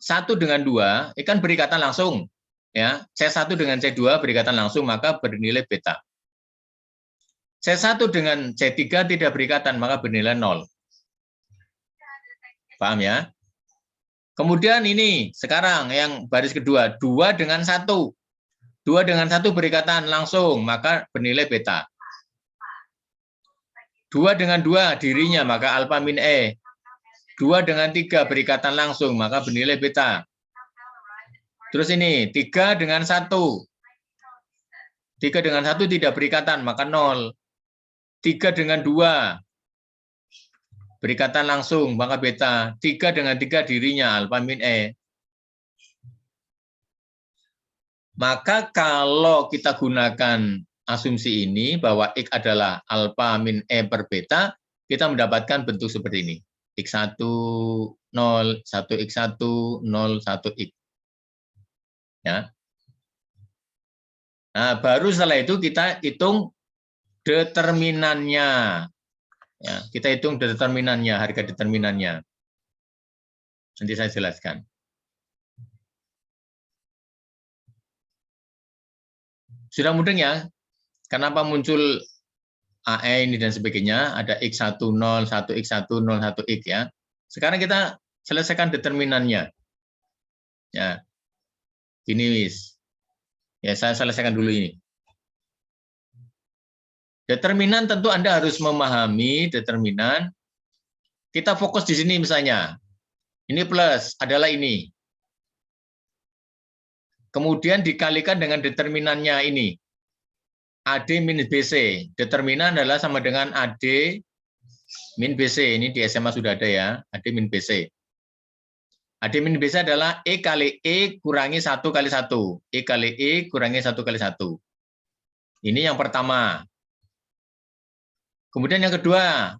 1 dengan 2 ikan berikatan langsung, ya. C1 dengan C2 berikatan langsung, maka bernilai beta. C1 dengan C3 tidak berikatan, maka bernilai 0. Paham ya? Kemudian ini, sekarang yang baris kedua, 2 dengan 1. 2 dengan 1 berikatan langsung, maka bernilai beta. 2 dengan 2 dirinya, maka alfa min E. 2 dengan 3 berikatan langsung, maka bernilai beta. Terus ini, 3 dengan 1. 3 dengan 1 tidak berikatan, maka 0. 3 dengan 2 berikatan langsung, maka beta. 3 dengan 3 dirinya, alfa min E. Maka kalau kita gunakan asumsi ini, bahwa X adalah alfa min E per beta, kita mendapatkan bentuk seperti ini. X1, 0, 1X1, 0, 1X. Ya. Nah, baru setelah itu kita hitung determinannya. Ya, kita hitung determinannya, harga determinannya. Nanti saya jelaskan. Sudah mudeng ya? Kenapa muncul AE ini dan sebagainya? Ada X10, 1X1, 0, 1X ya. Sekarang kita selesaikan determinannya. Ya. Ini wis. Ya, saya selesaikan dulu ini. Determinan tentu Anda harus memahami determinan. Kita fokus di sini misalnya. Ini plus adalah ini. Kemudian dikalikan dengan determinannya ini. AD min BC. Determinan adalah sama dengan AD min BC. Ini di SMA sudah ada ya. AD min BC. AD min BC adalah E kali E kurangi 1 kali 1. E kali E kurangi 1 kali 1. Ini yang pertama. Kemudian yang kedua,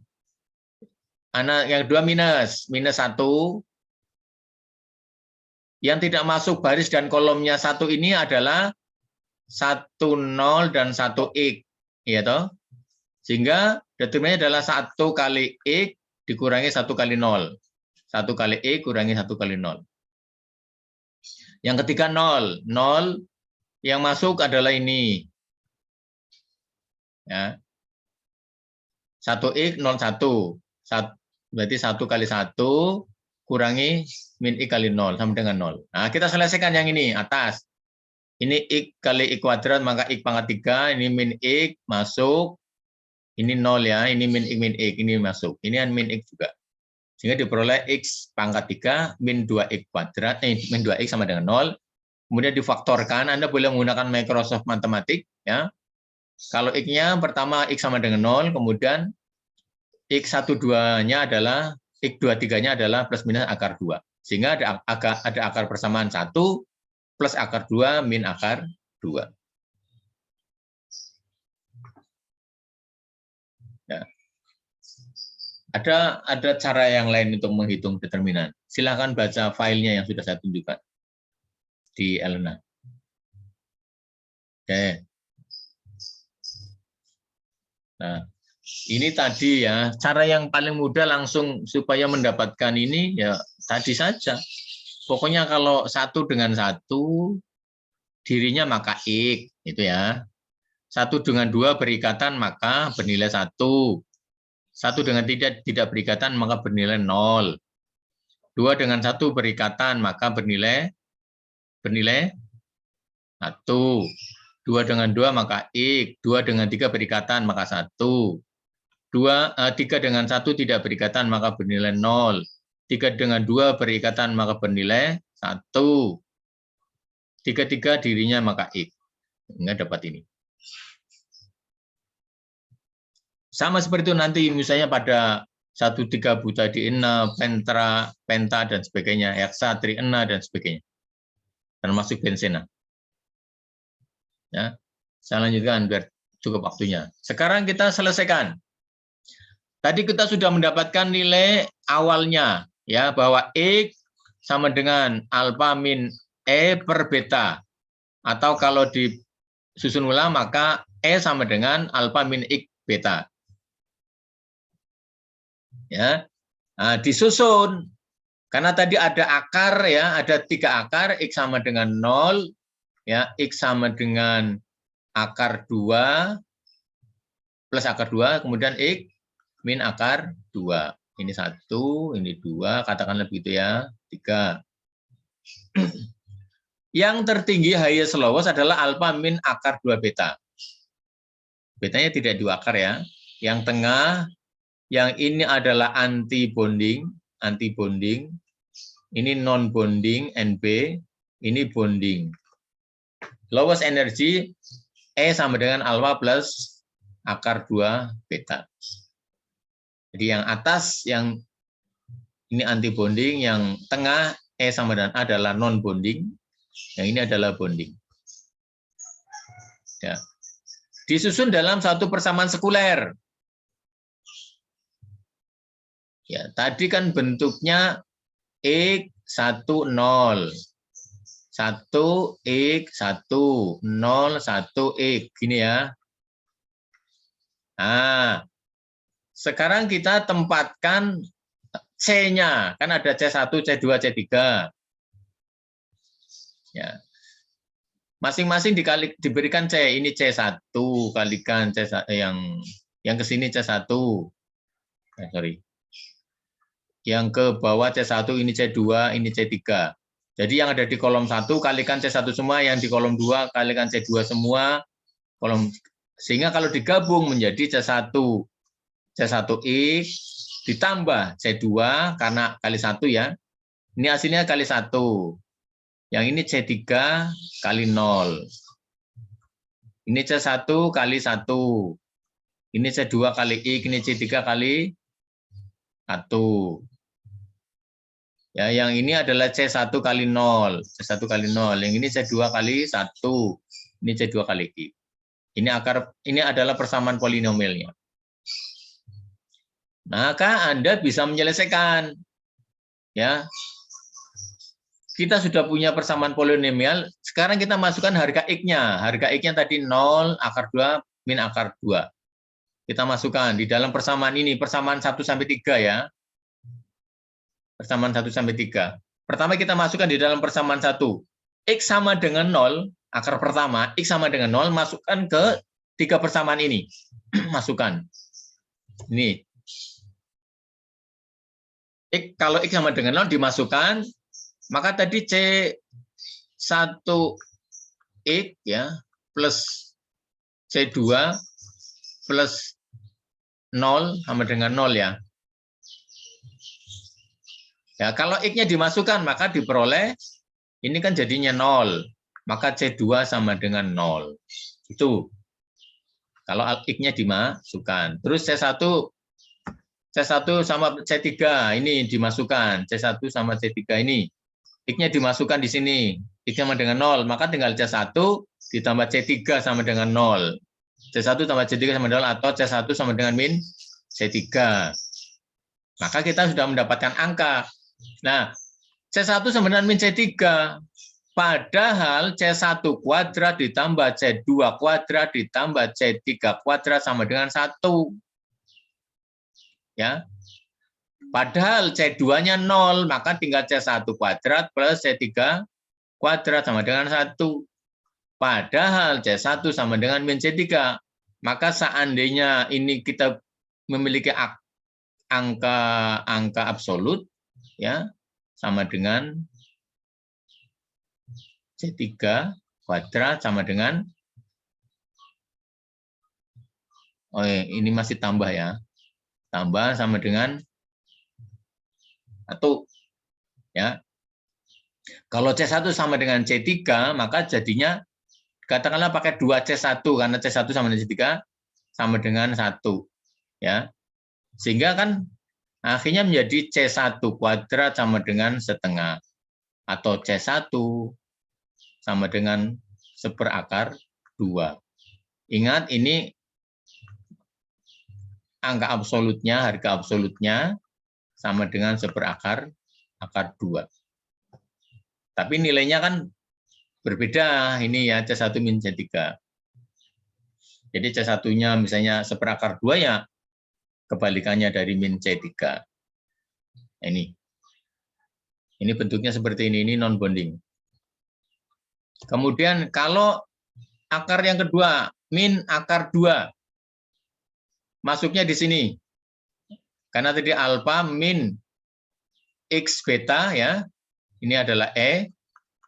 yang kedua minus 1. Yang tidak masuk baris dan kolomnya 1 ini adalah 1, 0 dan 1X. Ya toh? Sehingga determinannya adalah 1 kali X dikurangi 1 kali 0. 1 kali X kurangi 1 kali 0. Yang ketiga 0. 0 yang masuk adalah ini. Ya. 1X, 0, 1. Berarti 1 kali 1 kurangi min X kali 0 sama dengan 0. Nah, kita selesaikan yang ini, atas. Ini X kali X kuadrat, maka X pangkat 3, ini min X, masuk. Ini 0 ya, ini min X, ini masuk. Ini min X juga. Sehingga diperoleh X pangkat 3, min 2X kuadrat, min 2X sama dengan 0. Kemudian difaktorkan, Anda boleh menggunakan Microsoft Matematik. Ya. Kalau X-nya pertama X sama dengan 0, kemudian X12-nya adalah, X23-nya adalah plus minus akar 2. Sehingga ada akar persamaan 1 plus akar 2 min akar 2. Ya. Ada cara yang lain untuk menghitung determinan. Silakan baca filenya yang sudah saya tunjukkan di Elena. Oke. Nah, ini tadi ya, cara yang paling mudah langsung supaya mendapatkan ini ya tadi saja. Pokoknya kalau 1 dengan 1 dirinya maka X, itu ya. 1 dengan 2 berikatan maka bernilai 1. 1 dengan tidak berikatan maka bernilai 0. 2 dengan 1 berikatan maka bernilai 1. 2 dengan 2 maka X, 2 dengan 3 berikatan maka 1. 3 dengan 1 tidak berikatan maka bernilai 0. 3 dengan 2 berikatan maka bernilai 1. 3 dirinya maka X. Enggak dapat ini. Sama seperti itu nanti misalnya pada 1,3 buta di ena, penta dan sebagainya, heksa, triena dan sebagainya. Termasuk bensena. Ya. Saya lanjutkan biar cukup waktunya. Sekarang kita selesaikan. Tadi kita sudah mendapatkan nilai awalnya ya bahwa X sama dengan alfa min E per beta. Atau kalau disusun ulang maka E sama dengan alfa min X beta. Ya. Nah, disusun karena tadi ada akar ya, ada 3 akar, X sama dengan 0 ya, X sama dengan akar 2 plus akar 2, kemudian X min akar 2. Ini 1, ini 2, katakanlah begitu ya, 3. Yang tertinggi highest lowest adalah alfa min akar 2 beta. Betanya tidak 2 akar ya. Yang tengah, yang ini adalah anti bonding. Ini non bonding, NB, ini bonding. Lowest energy, E sama dengan alfa plus akar 2 beta. Jadi yang atas, yang ini anti bonding, yang tengah, E sama dengan A adalah non bonding, yang ini adalah bonding. Ya. Disusun dalam satu persamaan sekuler. Ya, tadi kan bentuknya X 1 0. 1 X 1 0 1 X gini ya. Nah, sekarang kita tempatkan C-nya. Kan ada C1, C2, C3. Ya. Masing-masing diberikan C. Ini C1 kalikan C1 yang ke sini C1. Sorry. Yang ke bawah C1 ini C2, ini C3. Jadi yang ada di kolom 1 kalikan C1 semua, yang di kolom 2 kalikan C2 semua. Sehingga kalau digabung menjadi C1 C1X ditambah C2 karena kali 1 ya. Ini hasilnya kali 1. Yang ini C3 kali 0. Ini C1 kali 1. Ini C2 kali X, ini C3 kali 1. Ya, yang ini adalah C1 kali 0. C1 kali 0. Yang ini C2 kali 1. Ini C2 kali X. Ini adalah persamaan polinomialnya. Maka Anda bisa menyelesaikan. Ya. Kita sudah punya persamaan polinomial, sekarang kita masukkan harga X-nya. Harga X-nya tadi 0, akar 2, min akar 2. Kita masukkan di dalam persamaan ini, persamaan 1 sampai 3 ya. Persamaan 1 sampai 3. Pertama kita masukkan di dalam persamaan 1. X sama dengan 0, akar pertama, X sama dengan 0, masukkan ke 3 persamaan ini. Masukkan. Ini. Kalau X sama dengan 0 dimasukkan, maka tadi C1X ya plus C2 plus 0 sama dengan 0 ya. Ya, kalau X-nya dimasukkan maka diperoleh ini kan jadinya 0. Maka C2 sama dengan 0. Itu. Kalau X-nya dimasukkan. Terus C1 sama C3 ini dimasukkan. C1 sama C3 ini. X-nya dimasukkan di sini. X sama dengan 0. Maka tinggal C1 ditambah C3 sama dengan 0. C1 tambah C3 sama dengan 0 atau C1 sama dengan min C3. Maka kita sudah mendapatkan angka. Nah, C1 sama dengan min C3. Padahal C1 kuadrat ditambah C2 kuadrat ditambah C3 kuadrat sama dengan 1. Ya. Padahal C2-nya 0, maka tinggal C1 kuadrat plus C3 kuadrat sama dengan 1. Padahal C1 sama dengan min C3. Maka seandainya ini kita memiliki angka absolut, ya sama dengan C3 kuadrat sama dengan, ini masih tambah ya, tambah sama dengan 1. Ya. Kalau C1 sama dengan C3, maka jadinya katakanlah pakai 2C1 karena C1 sama dengan C3 sama dengan 1. Ya. Sehingga kan akhirnya menjadi C1 kuadrat sama dengan setengah atau C1 sama dengan 1/2. Ingat ini angka absolutnya, harga absolutnya sama dengan 1/2. Tapi nilainya kan berbeda ini ya C1 min C3. Jadi C1-nya misalnya 1/2 ya kebalikannya dari min C3. Ini bentuknya seperti ini non bonding. Kemudian kalau akar yang kedua min akar 2 masuknya di sini. Karena tadi alfa min X beta ya. Ini adalah E,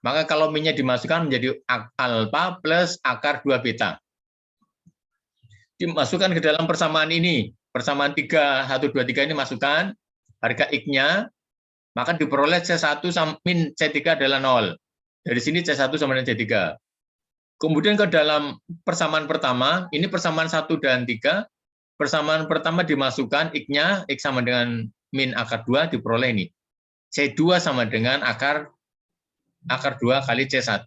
maka kalau minnya dimasukkan menjadi alfa plus akar 2 beta. Dimasukkan ke dalam persamaan ini, persamaan 3, 1, 2, 3 ini masukkan, harga X-nya, maka diperoleh C1 sama min C3 adalah 0. Dari sini C1 sama dengan C3. Kemudian ke dalam persamaan pertama, ini persamaan 1 dan 3, persamaan pertama dimasukkan X-nya, X sama dengan min akar 2, diperoleh ini. C2 sama dengan akar 2 kali C1.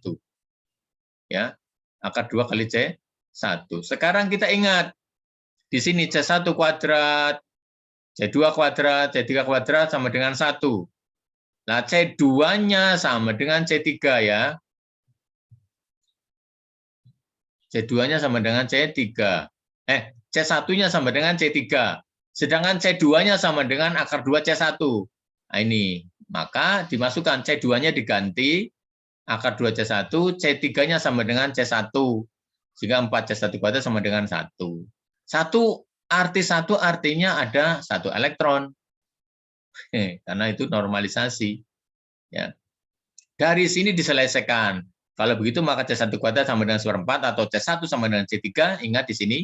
Ya, akar 2 kali C1. Sekarang kita ingat, di sini C1 kuadrat, C2 kuadrat, C3 kuadrat sama dengan 1. Nah, C2-nya sama dengan C3 ya. C2-nya sama dengan C3. C1-nya sama dengan C3. Sedangkan C2-nya sama dengan akar 2 C1. Nah, ini. Maka dimasukkan C2-nya diganti, akar 2 C1, C3-nya sama dengan C1. Sehingga 4 C1 kuadrat sama dengan 1. Arti 1 artinya ada 1 elektron. Karena itu normalisasi. Ya. Dari sini diselesaikan. Kalau begitu maka C1 kuadrat sama dengan 1/4 atau C1 sama dengan C3. Ingat di sini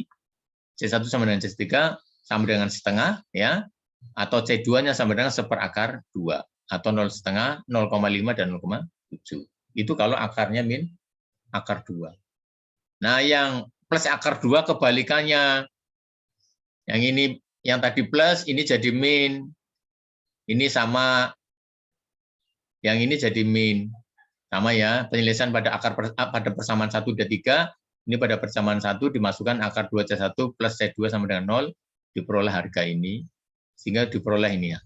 C1 sama dengan C3 sama dengan setengah ya. Atau C2-nya sama dengan 1/2 atau 0,5, 0,5 dan 0,7. Itu kalau akarnya min akar 2. Nah, yang plus akar 2 kebalikannya. Yang ini yang tadi plus ini jadi min. Ini sama yang ini jadi min. Sama ya, penyelesaian pada pada persamaan 1 dan 3, ini pada persamaan 1 dimasukkan akar 2 C1 plus C2 sama dengan 0, diperoleh harga ini, sehingga diperoleh ini ya.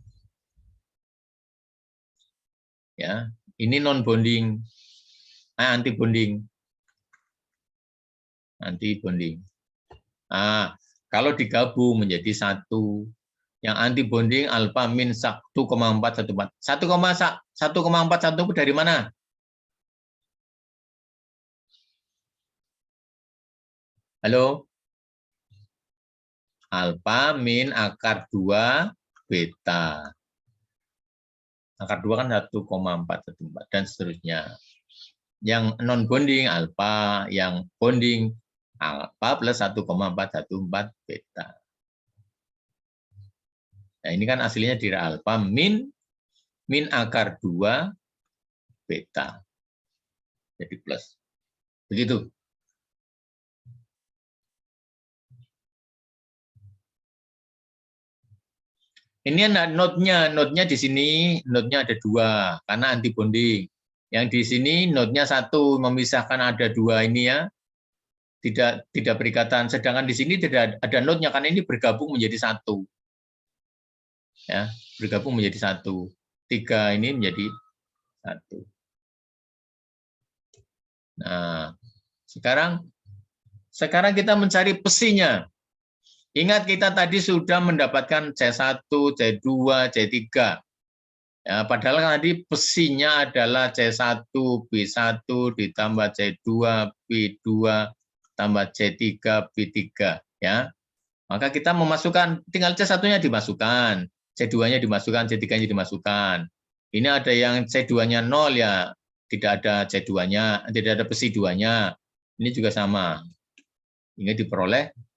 Ya, ini non bonding, anti bonding. Nah, kalau digabung menjadi 1, yang anti bonding alfa min 1,414. 1,414 dari mana? Halo? Alfa min akar 2 beta. Akar 2 kan 1,414 dan seterusnya. Yang non bonding alfa, yang bonding alfa plus 1,414 beta. Nah, ini kan aslinya dari alfa min akar 2 beta. Jadi plus. Begitu. Ini node-nya di sini, node-nya ada 2 karena anti bonding. Yang di sini node-nya 1, memisahkan ada 2 ini ya. Tidak berikatan, sedangkan di sini tidak ada node-nya karena ini bergabung menjadi 1. Ya, bergabung menjadi 1. 3 ini menjadi 1. Nah, sekarang kita mencari pesinya. Ingat kita tadi sudah mendapatkan C1, C2, C3. Ya, padahal tadi pesinya adalah C1, B1 ditambah C2, B2 tambah C3, B3. Ya. Maka kita memasukkan, tinggal C1-nya dimasukkan, C2-nya dimasukkan, C3-nya dimasukkan. Ini ada yang C2-nya 0 ya, tidak ada C2-nya, tidak ada pesi 2-nya. Ini juga sama. Ini diperoleh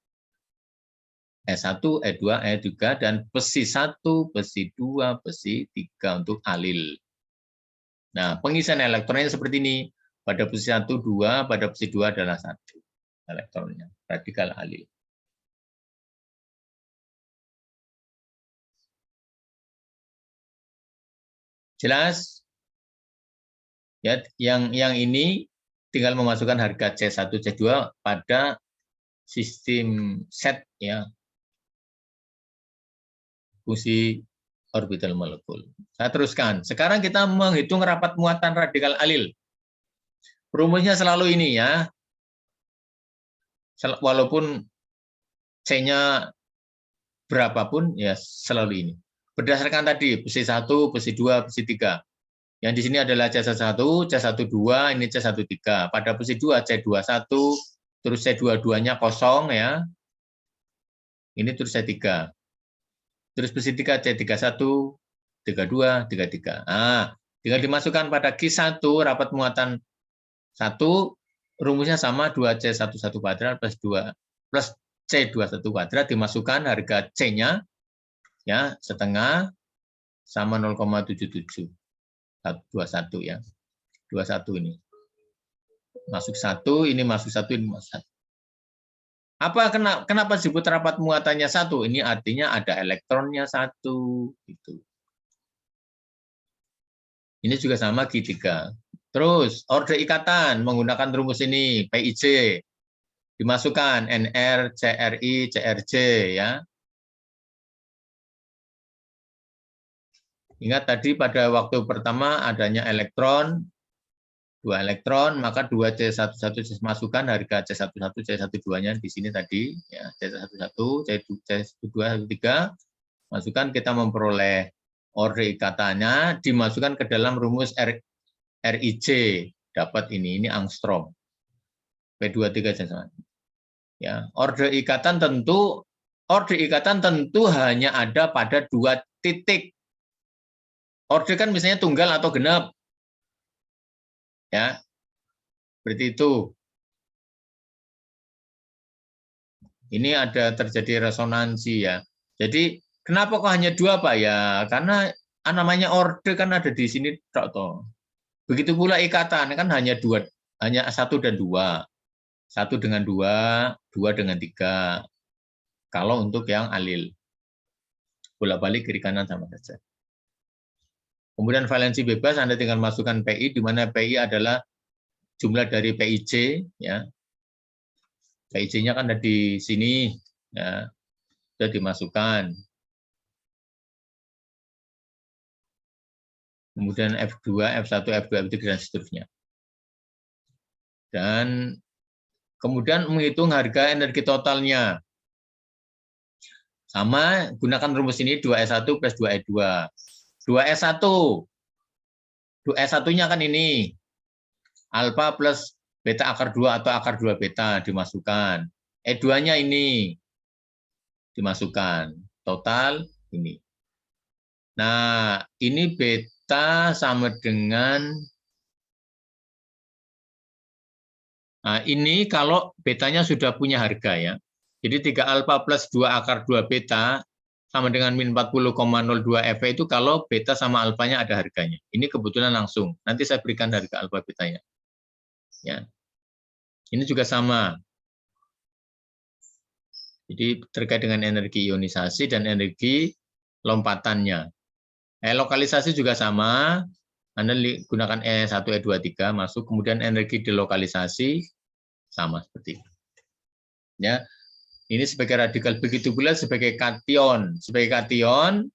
E1, E2, E3, dan pesi 1, pesi 2, pesi 3 untuk alil. Nah, pengisian elektronnya seperti ini. Pada pesi 1, 2, pada pesi 2 adalah 1 elektronnya, radikal alil. Jelas? Ya, yang ini tinggal memasukkan harga C1, C2 pada sistem set ya. Fungsi orbital molekul. Saya teruskan. Sekarang kita menghitung rapat muatan radikal alil. Rumusnya selalu ini ya. Walaupun C-nya berapapun ya selalu ini. Berdasarkan tadi besi 1, besi 2, besi 3. Yang di sini adalah C1, C12, ini C13. Pada besi 2 C21, terus C22-nya kosong ya. Ini terus C3. Terus besi 3 C31, 32, 33. Nah, tinggal dimasukkan pada Q1 rapat muatan 1, rumusnya sama 2C11 kuadrat plus 2 plus C21 kuadrat, dimasukkan harga C-nya ya setengah sama 0,77. 21 ya. 21 ini. Masuk 1, ini masuk 1, ini masuk 1. Kenapa disebut rapat muatannya 1? Ini artinya ada elektronnya 1 gitu. Ini juga sama Q3. Terus order ikatan menggunakan rumus ini PIJ. Dimasukkan NR, CRI, CRJ ya. Ingat tadi pada waktu pertama adanya elektron, 2 elektron, maka 2 C11 masukkan harga C11, C12-nya di sini tadi, ya, C11, C2, C3, masukkan kita memperoleh order ikatannya, dimasukkan ke dalam rumus RIJ, dapat ini angstrom, P23 ya. Order ikatan tentu hanya ada pada 2 titik. Order kan misalnya tunggal atau genap. Ya, seperti itu. Ini ada terjadi resonansi ya. Jadi kenapa kok hanya 2 Pak ya? Karena namanya order kan ada di sini toh. Begitu pula ikatan kan hanya 2, hanya 1 dan 2. 1 dengan 2, 2 dengan 3. Kalau untuk yang alil. Bolak-balik kiri kanan sama saja. Kemudian valensi bebas Anda tinggal masukkan PI, di mana PI adalah jumlah dari PIJ, ya. PIJ-nya kan ada di sini, ya. Sudah dimasukkan. Kemudian F2, F1, F2, F3 dan seterusnya. Dan kemudian menghitung harga energi totalnya. Sama, gunakan rumus ini 2S1 plus 2E2. 2S1. 2S1-nya kan ini. Alfa plus beta akar 2 atau akar 2 beta dimasukkan. E2-nya ini dimasukkan. Total ini. Nah, ini beta sama dengan, nah ini kalau betanya sudah punya harga ya. Jadi 3 alfa plus 2 akar 2 beta sama dengan min 40,02 EV itu kalau beta sama alfanya ada harganya. Ini kebetulan langsung. Nanti saya berikan harga alfa betanya. Ya. Ini juga sama. Jadi terkait dengan energi ionisasi dan energi lompatannya. Lokalisasi juga sama. Anda gunakan E1, E2, E3 masuk. Kemudian energi delokalisasi sama seperti itu. Ya. Ini sebagai radikal, begitu pula sebagai kation. Sebagai kation,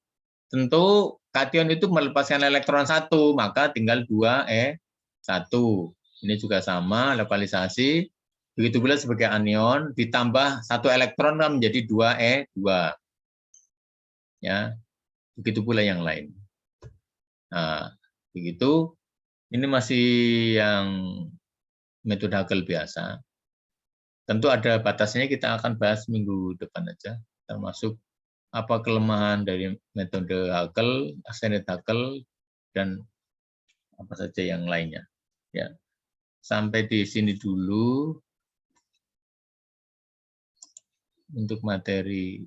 tentu kation itu melepaskan elektron 1, maka tinggal 2E1. Ini juga sama, lokalisasi. Begitu pula sebagai anion, ditambah 1 elektron kan menjadi 2E2. Ya, begitu pula yang lain. Nah, begitu. Ini masih yang metode Hugel biasa. Tentu ada batasnya, kita akan bahas minggu depan aja, termasuk apa kelemahan dari metode Hugel, extended Hugel, dan apa saja yang lainnya. Ya, sampai di sini dulu untuk materi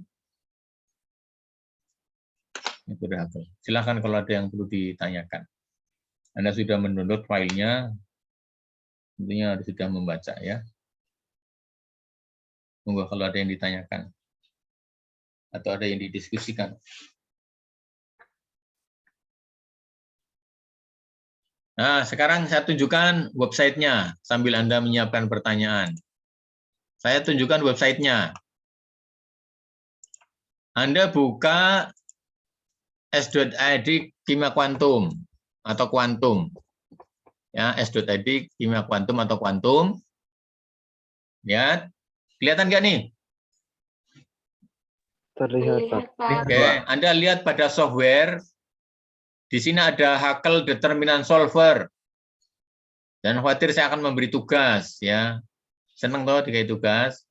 metode Hugel. Silakan kalau ada yang perlu ditanyakan. Anda sudah mendownload filenya, tentunya harus sudah membaca ya. Tunggu kalau ada yang ditanyakan atau ada yang didiskusikan. Nah, sekarang saya tunjukkan websitenya sambil Anda menyiapkan pertanyaan. Saya tunjukkan websitenya. Anda buka s.id kimia kuantum atau kuantum. Ya, s.id kimia kuantum atau kuantum. Ya, kelihatan nggak nih? Terlihat, Pak. Oke, Anda lihat pada software. Di sini ada Hugel determinant solver. Dan khawatir saya akan memberi tugas ya. Senang toh dikasih tugas.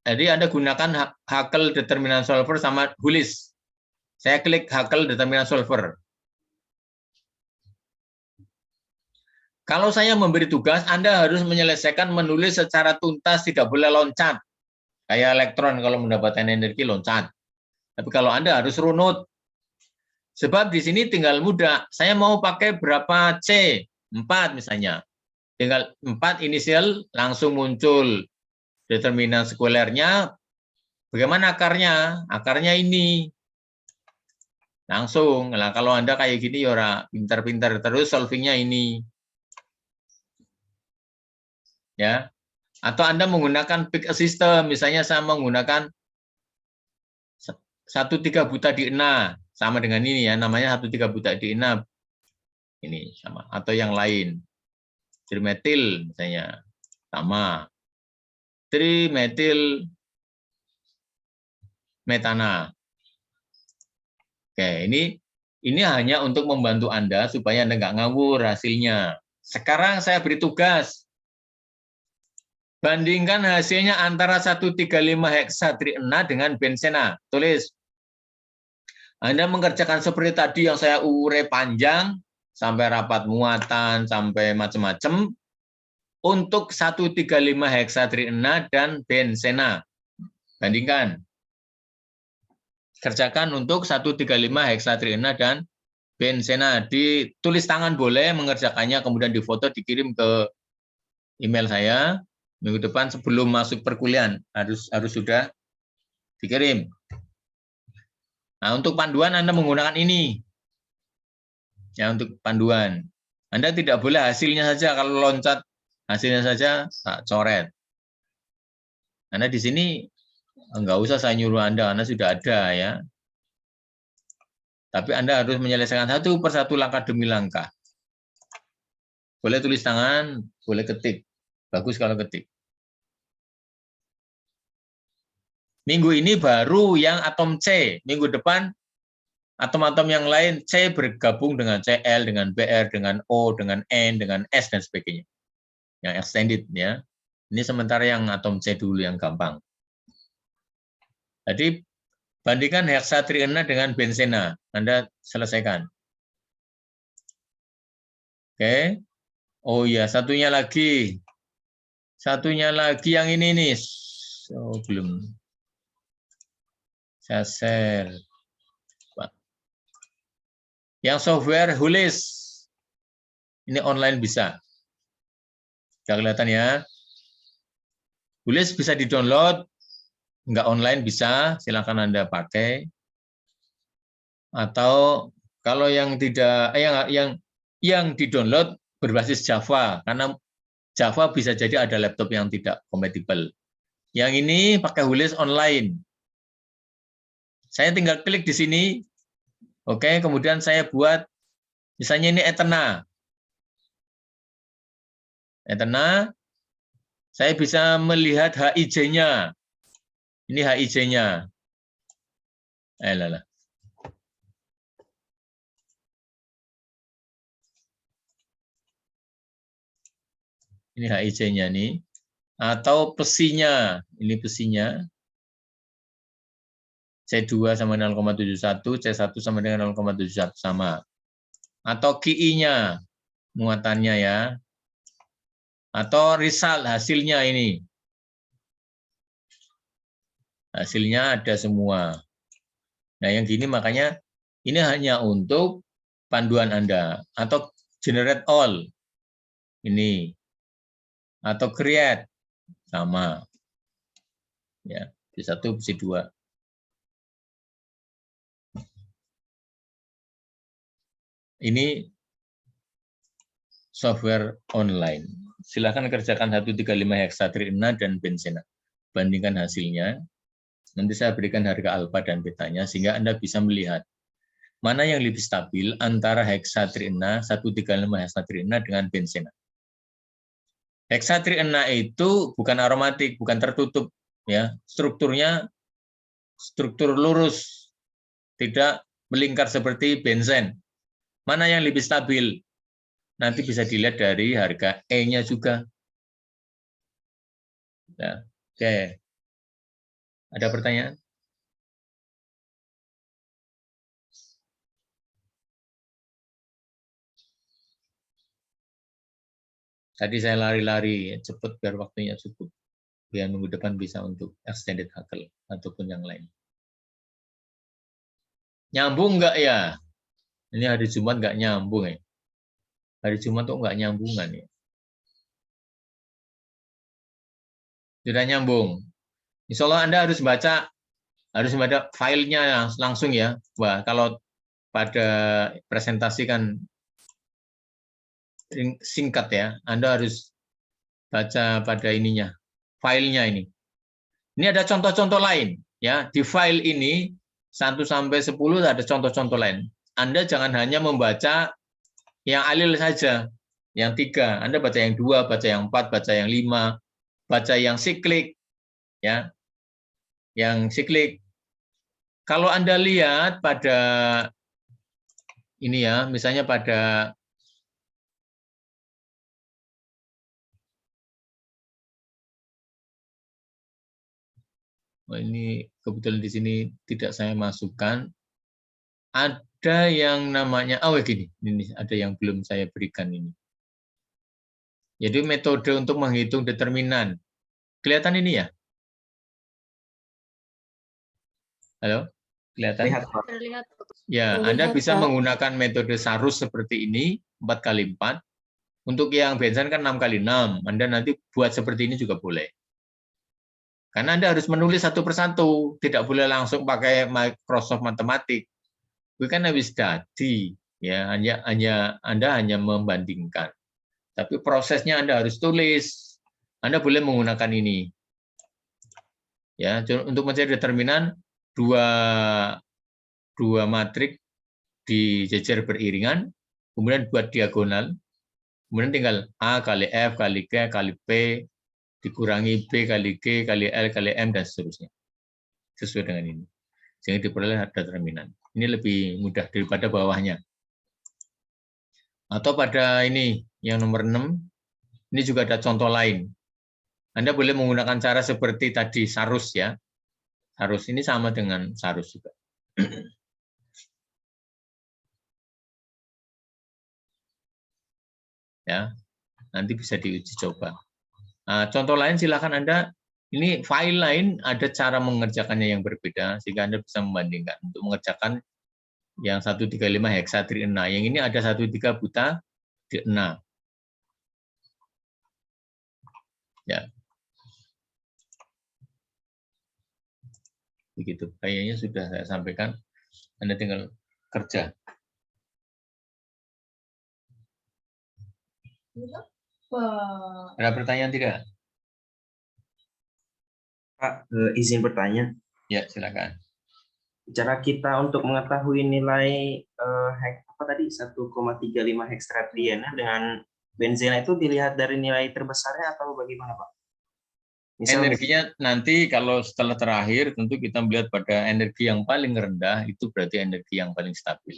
Jadi Anda gunakan Hugel determinant solver sama Hulis. Saya klik Hugel determinant solver. Kalau saya memberi tugas, Anda harus menyelesaikan menulis secara tuntas, tidak boleh loncat. Kayak elektron kalau mendapatkan energi loncat. Tapi kalau Anda harus runut. Sebab di sini tinggal mudah. Saya mau pakai berapa C? 4 misalnya. Tinggal 4 inisial langsung muncul determinan sekulernya. Bagaimana akarnya? Akarnya ini. Langsung. Nah, kalau Anda kayak gini ya pintar-pintar terus solvingnya ini. Ya. Atau Anda menggunakan pick a system, misalnya saya menggunakan 1,3 buta di ENA, sama dengan ini ya, namanya 1,3 buta di ENA. Ini sama atau yang lain. Trimetil misalnya sama. Trimetil metana. Oke, ini hanya untuk membantu Anda supaya Anda nggak ngawur hasilnya. Sekarang saya beri tugas. Bandingkan hasilnya antara 135 heksatriena dengan benzena. Tulis. Anda mengerjakan seperti tadi yang saya urai panjang, sampai rapat muatan, sampai macam-macam, untuk 135 heksatriena dan benzena. Bandingkan. Kerjakan untuk 135 heksatriena dan benzena. Ditulis tangan boleh mengerjakannya, kemudian difoto, dikirim ke email saya. Minggu depan sebelum masuk perkuliahan harus sudah dikirim. Nah, untuk panduan Anda menggunakan ini. Ya, untuk panduan. Anda tidak boleh hasilnya saja, kalau loncat hasilnya saja tak coret. Karena di sini enggak usah saya nyuruh Anda sudah ada ya. Tapi Anda harus menyelesaikan satu persatu langkah demi langkah. Boleh tulis tangan, boleh ketik. Bagus kalau ketik. Minggu ini baru yang atom C. Minggu depan atom-atom yang lain C bergabung dengan Cl, dengan Br, dengan O, dengan N, dengan S, dan sebagainya. Yang extended ya. Ini sementara yang atom C dulu yang gampang. Jadi bandingkan heksatriena dengan benzena. Anda selesaikan. Oke. Oh ya, satunya lagi. Satunya lagi yang ini nih. Oh, belum. Saya share. Yang software Hulis. Ini online bisa. Sudah kelihatan ya. Hulis bisa di-download. Enggak online bisa, silakan Anda pakai. Atau kalau yang tidak yang di-download berbasis Java, karena Java bisa jadi ada laptop yang tidak kompatibel. Yang ini pakai Hulis online. Saya tinggal klik di sini. Oke, kemudian saya buat misalnya ini Etherna. Etherna, saya bisa melihat HIJ-nya. Ini HIJ-nya. Ini HIJ-nya nih. Atau pesinya. Ini pesinya. C2 sama dengan 0,71, C1 sama dengan 0,71 sama. Atau KI-nya, muatannya ya. Atau result, hasilnya ini. Hasilnya ada semua. Nah, yang gini makanya ini hanya untuk panduan Anda. Atau generate all. Ini. Atau create. Sama. Ya, C1, C2. Ini software online. Silakan kerjakan 135 heksatrina dan benzena. Bandingkan hasilnya. Nanti saya berikan harga alfa dan betanya sehingga Anda bisa melihat mana yang lebih stabil antara heksatrina 135 heksatrina dengan benzena. Heksatrina itu bukan aromatik, bukan tertutup ya. Strukturnya struktur lurus. Tidak melingkar seperti benzen. Mana yang lebih stabil? Nanti bisa dilihat dari harga E-nya juga. Nah, oke. Ada pertanyaan? Tadi saya lari-lari, cepat biar waktunya cukup. Biar minggu depan bisa untuk extended Haskell ataupun yang lain. Nyambung nggak ya? Ini hari Jumat nggak nyambung ya. Hari Jumat tuh nggak nyambungan ya. Sudah nyambung. Insya Allah Anda harus baca filenya langsung ya. Wah, kalau pada presentasi kan singkat ya. Anda harus baca pada ininya, filenya ini. Ini ada contoh-contoh lain ya. Di file ini 1 sampai 10 ada contoh-contoh lain. Anda jangan hanya membaca yang alil saja, yang 3. Anda baca yang 2, baca yang 4, baca yang 5, baca yang siklik ya. Yang siklik. Kalau Anda lihat pada ini ya, misalnya pada ini kebetulan di sini tidak saya masukkan. Ada yang namanya, gini, ini ada yang belum saya berikan ini. Jadi metode untuk menghitung determinan. Kelihatan ini ya? Halo? Kelihatan? Terlihat. Ya, Anda bisa menggunakan metode Sarus seperti ini, 4x4. Untuk yang benzen kan 6x6. Anda nanti buat seperti ini juga boleh. Karena Anda harus menulis satu persatu, tidak boleh langsung pakai Microsoft Matematik. Itu kan habis dadi, ya Anda hanya membandingkan. Tapi prosesnya Anda harus tulis. Anda boleh menggunakan ini. Ya, untuk mencari determinan dua matrik dijejer beriringan, kemudian buat diagonal, kemudian tinggal A kali F kali K kali P dikurangi B kali G kali L kali M dan seterusnya. Sesuai dengan ini. Sehingga diperoleh determinan. Ini lebih mudah daripada bawahnya. Atau pada ini, yang nomor 6, ini juga ada contoh lain. Anda boleh menggunakan cara seperti tadi, Sarus ya. Sarus ini sama dengan Sarus juga. Ya, nanti bisa diuji coba. Nah, contoh lain silakan Anda, ini file lain ada cara mengerjakannya yang berbeda sehingga Anda bisa membandingkan untuk mengerjakan yang 135 heksatrina. Yang ini ada 13 buta DNA. Ya. Begitu. Kayaknya sudah saya sampaikan. Anda tinggal kerja. Ada pertanyaan tidak? Pak, izin bertanya. Ya, silakan. Cara kita untuk mengetahui nilai apa tadi 1,35 heksatriana dengan benzena itu dilihat dari nilai terbesarnya atau bagaimana, Pak? Energinya nanti kalau setelah terakhir tentu kita melihat pada energi yang paling rendah itu berarti energi yang paling stabil.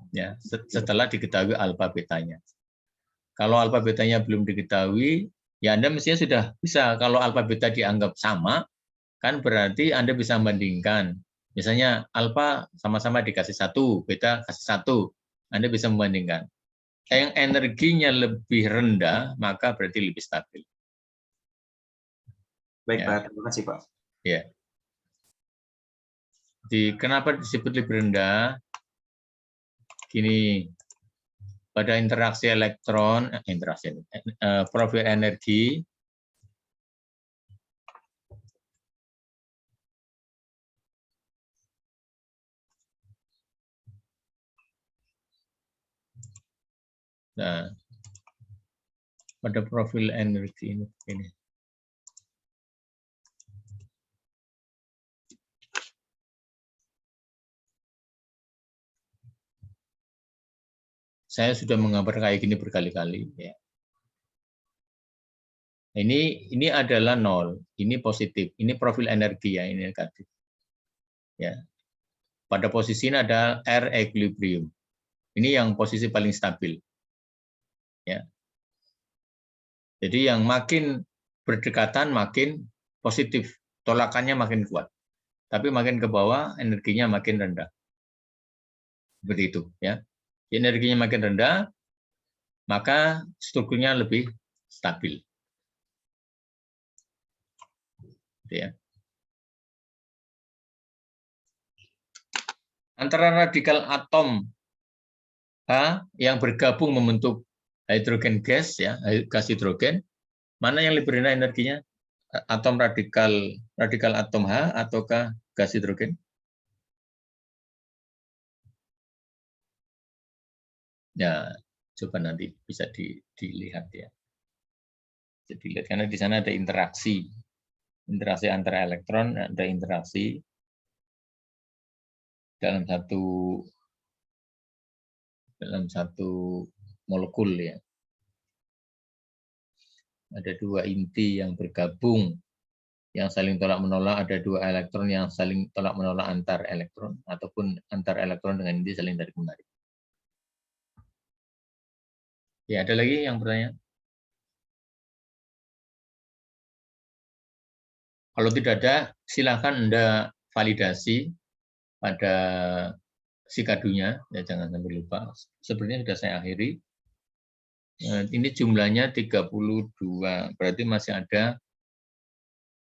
Ya, setelah diketahui alfa betanya. Kalau alfa betanya belum diketahui, ya Anda mestinya sudah bisa. Kalau alfa beta dianggap sama, kan berarti Anda bisa membandingkan. Misalnya alfa sama-sama dikasih 1, beta kasih 1. Anda bisa membandingkan. Yang energinya lebih rendah, maka berarti lebih stabil. Baik, Ya. Pak. Terima kasih, Pak. Ya. Jadi, kenapa disebut lebih rendah? Gini, pada interaksi elektron, profil energi, nah, pada profil energi ini. Saya sudah menggambar kayak gini berkali-kali. Ya. Ini adalah 0, ini positif, ini profil energi ya, ini negatif. Ya. Pada posisi ini ada R equilibrium. Ini yang posisi paling stabil. Ya. Jadi yang makin berdekatan makin positif, tolakannya makin kuat. Tapi makin ke bawah energinya makin rendah. Seperti itu, ya. Energinya makin rendah, maka strukturnya lebih stabil. Ya. Antara radikal atom H yang bergabung membentuk hidrogen gas, ya, gas hidrogen, mana yang lebih rendah energinya? Atom radikal atom H ataukah gas hidrogen? Ya, coba nanti bisa dilihat ya. Jadi dilihat karena di sana ada interaksi antara elektron, ada interaksi dalam satu molekul ya. Ada 2 inti yang bergabung, yang saling tolak menolak, ada 2 elektron yang saling tolak menolak antar elektron, ataupun antar elektron dengan inti saling tarik menarik. Ya, ada lagi yang bertanya? Kalau tidak ada, silakan Anda validasi pada sikadunya, ya jangan sampai lupa. Sebenarnya sudah saya akhiri. Ini jumlahnya 32, berarti masih ada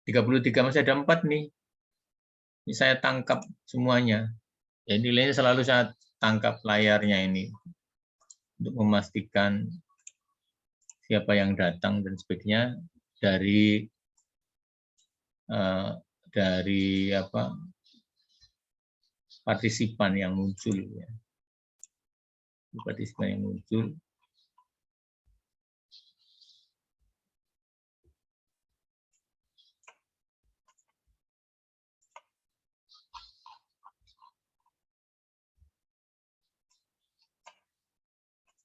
33, masih ada 4 nih. Ini saya tangkap semuanya. Ya, nilainya selalu saya tangkap layarnya ini untuk memastikan siapa yang datang dan sebagainya dari partisipan yang muncul ya. Partisipan yang muncul.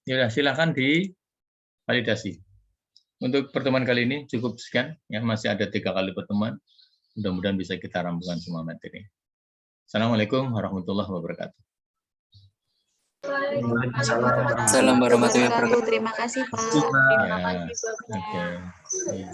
Ya, silakan divalidasi. Untuk pertemuan kali ini cukup sekian, ya masih ada 3 kali pertemuan. Mudah-mudahan bisa kita rampungkan semua materi. Assalamualaikum warahmatullahi wabarakatuh. Waalaikumsalam warahmatullahi wabarakatuh. Terima kasih, Pak. Ya, oke. Ya.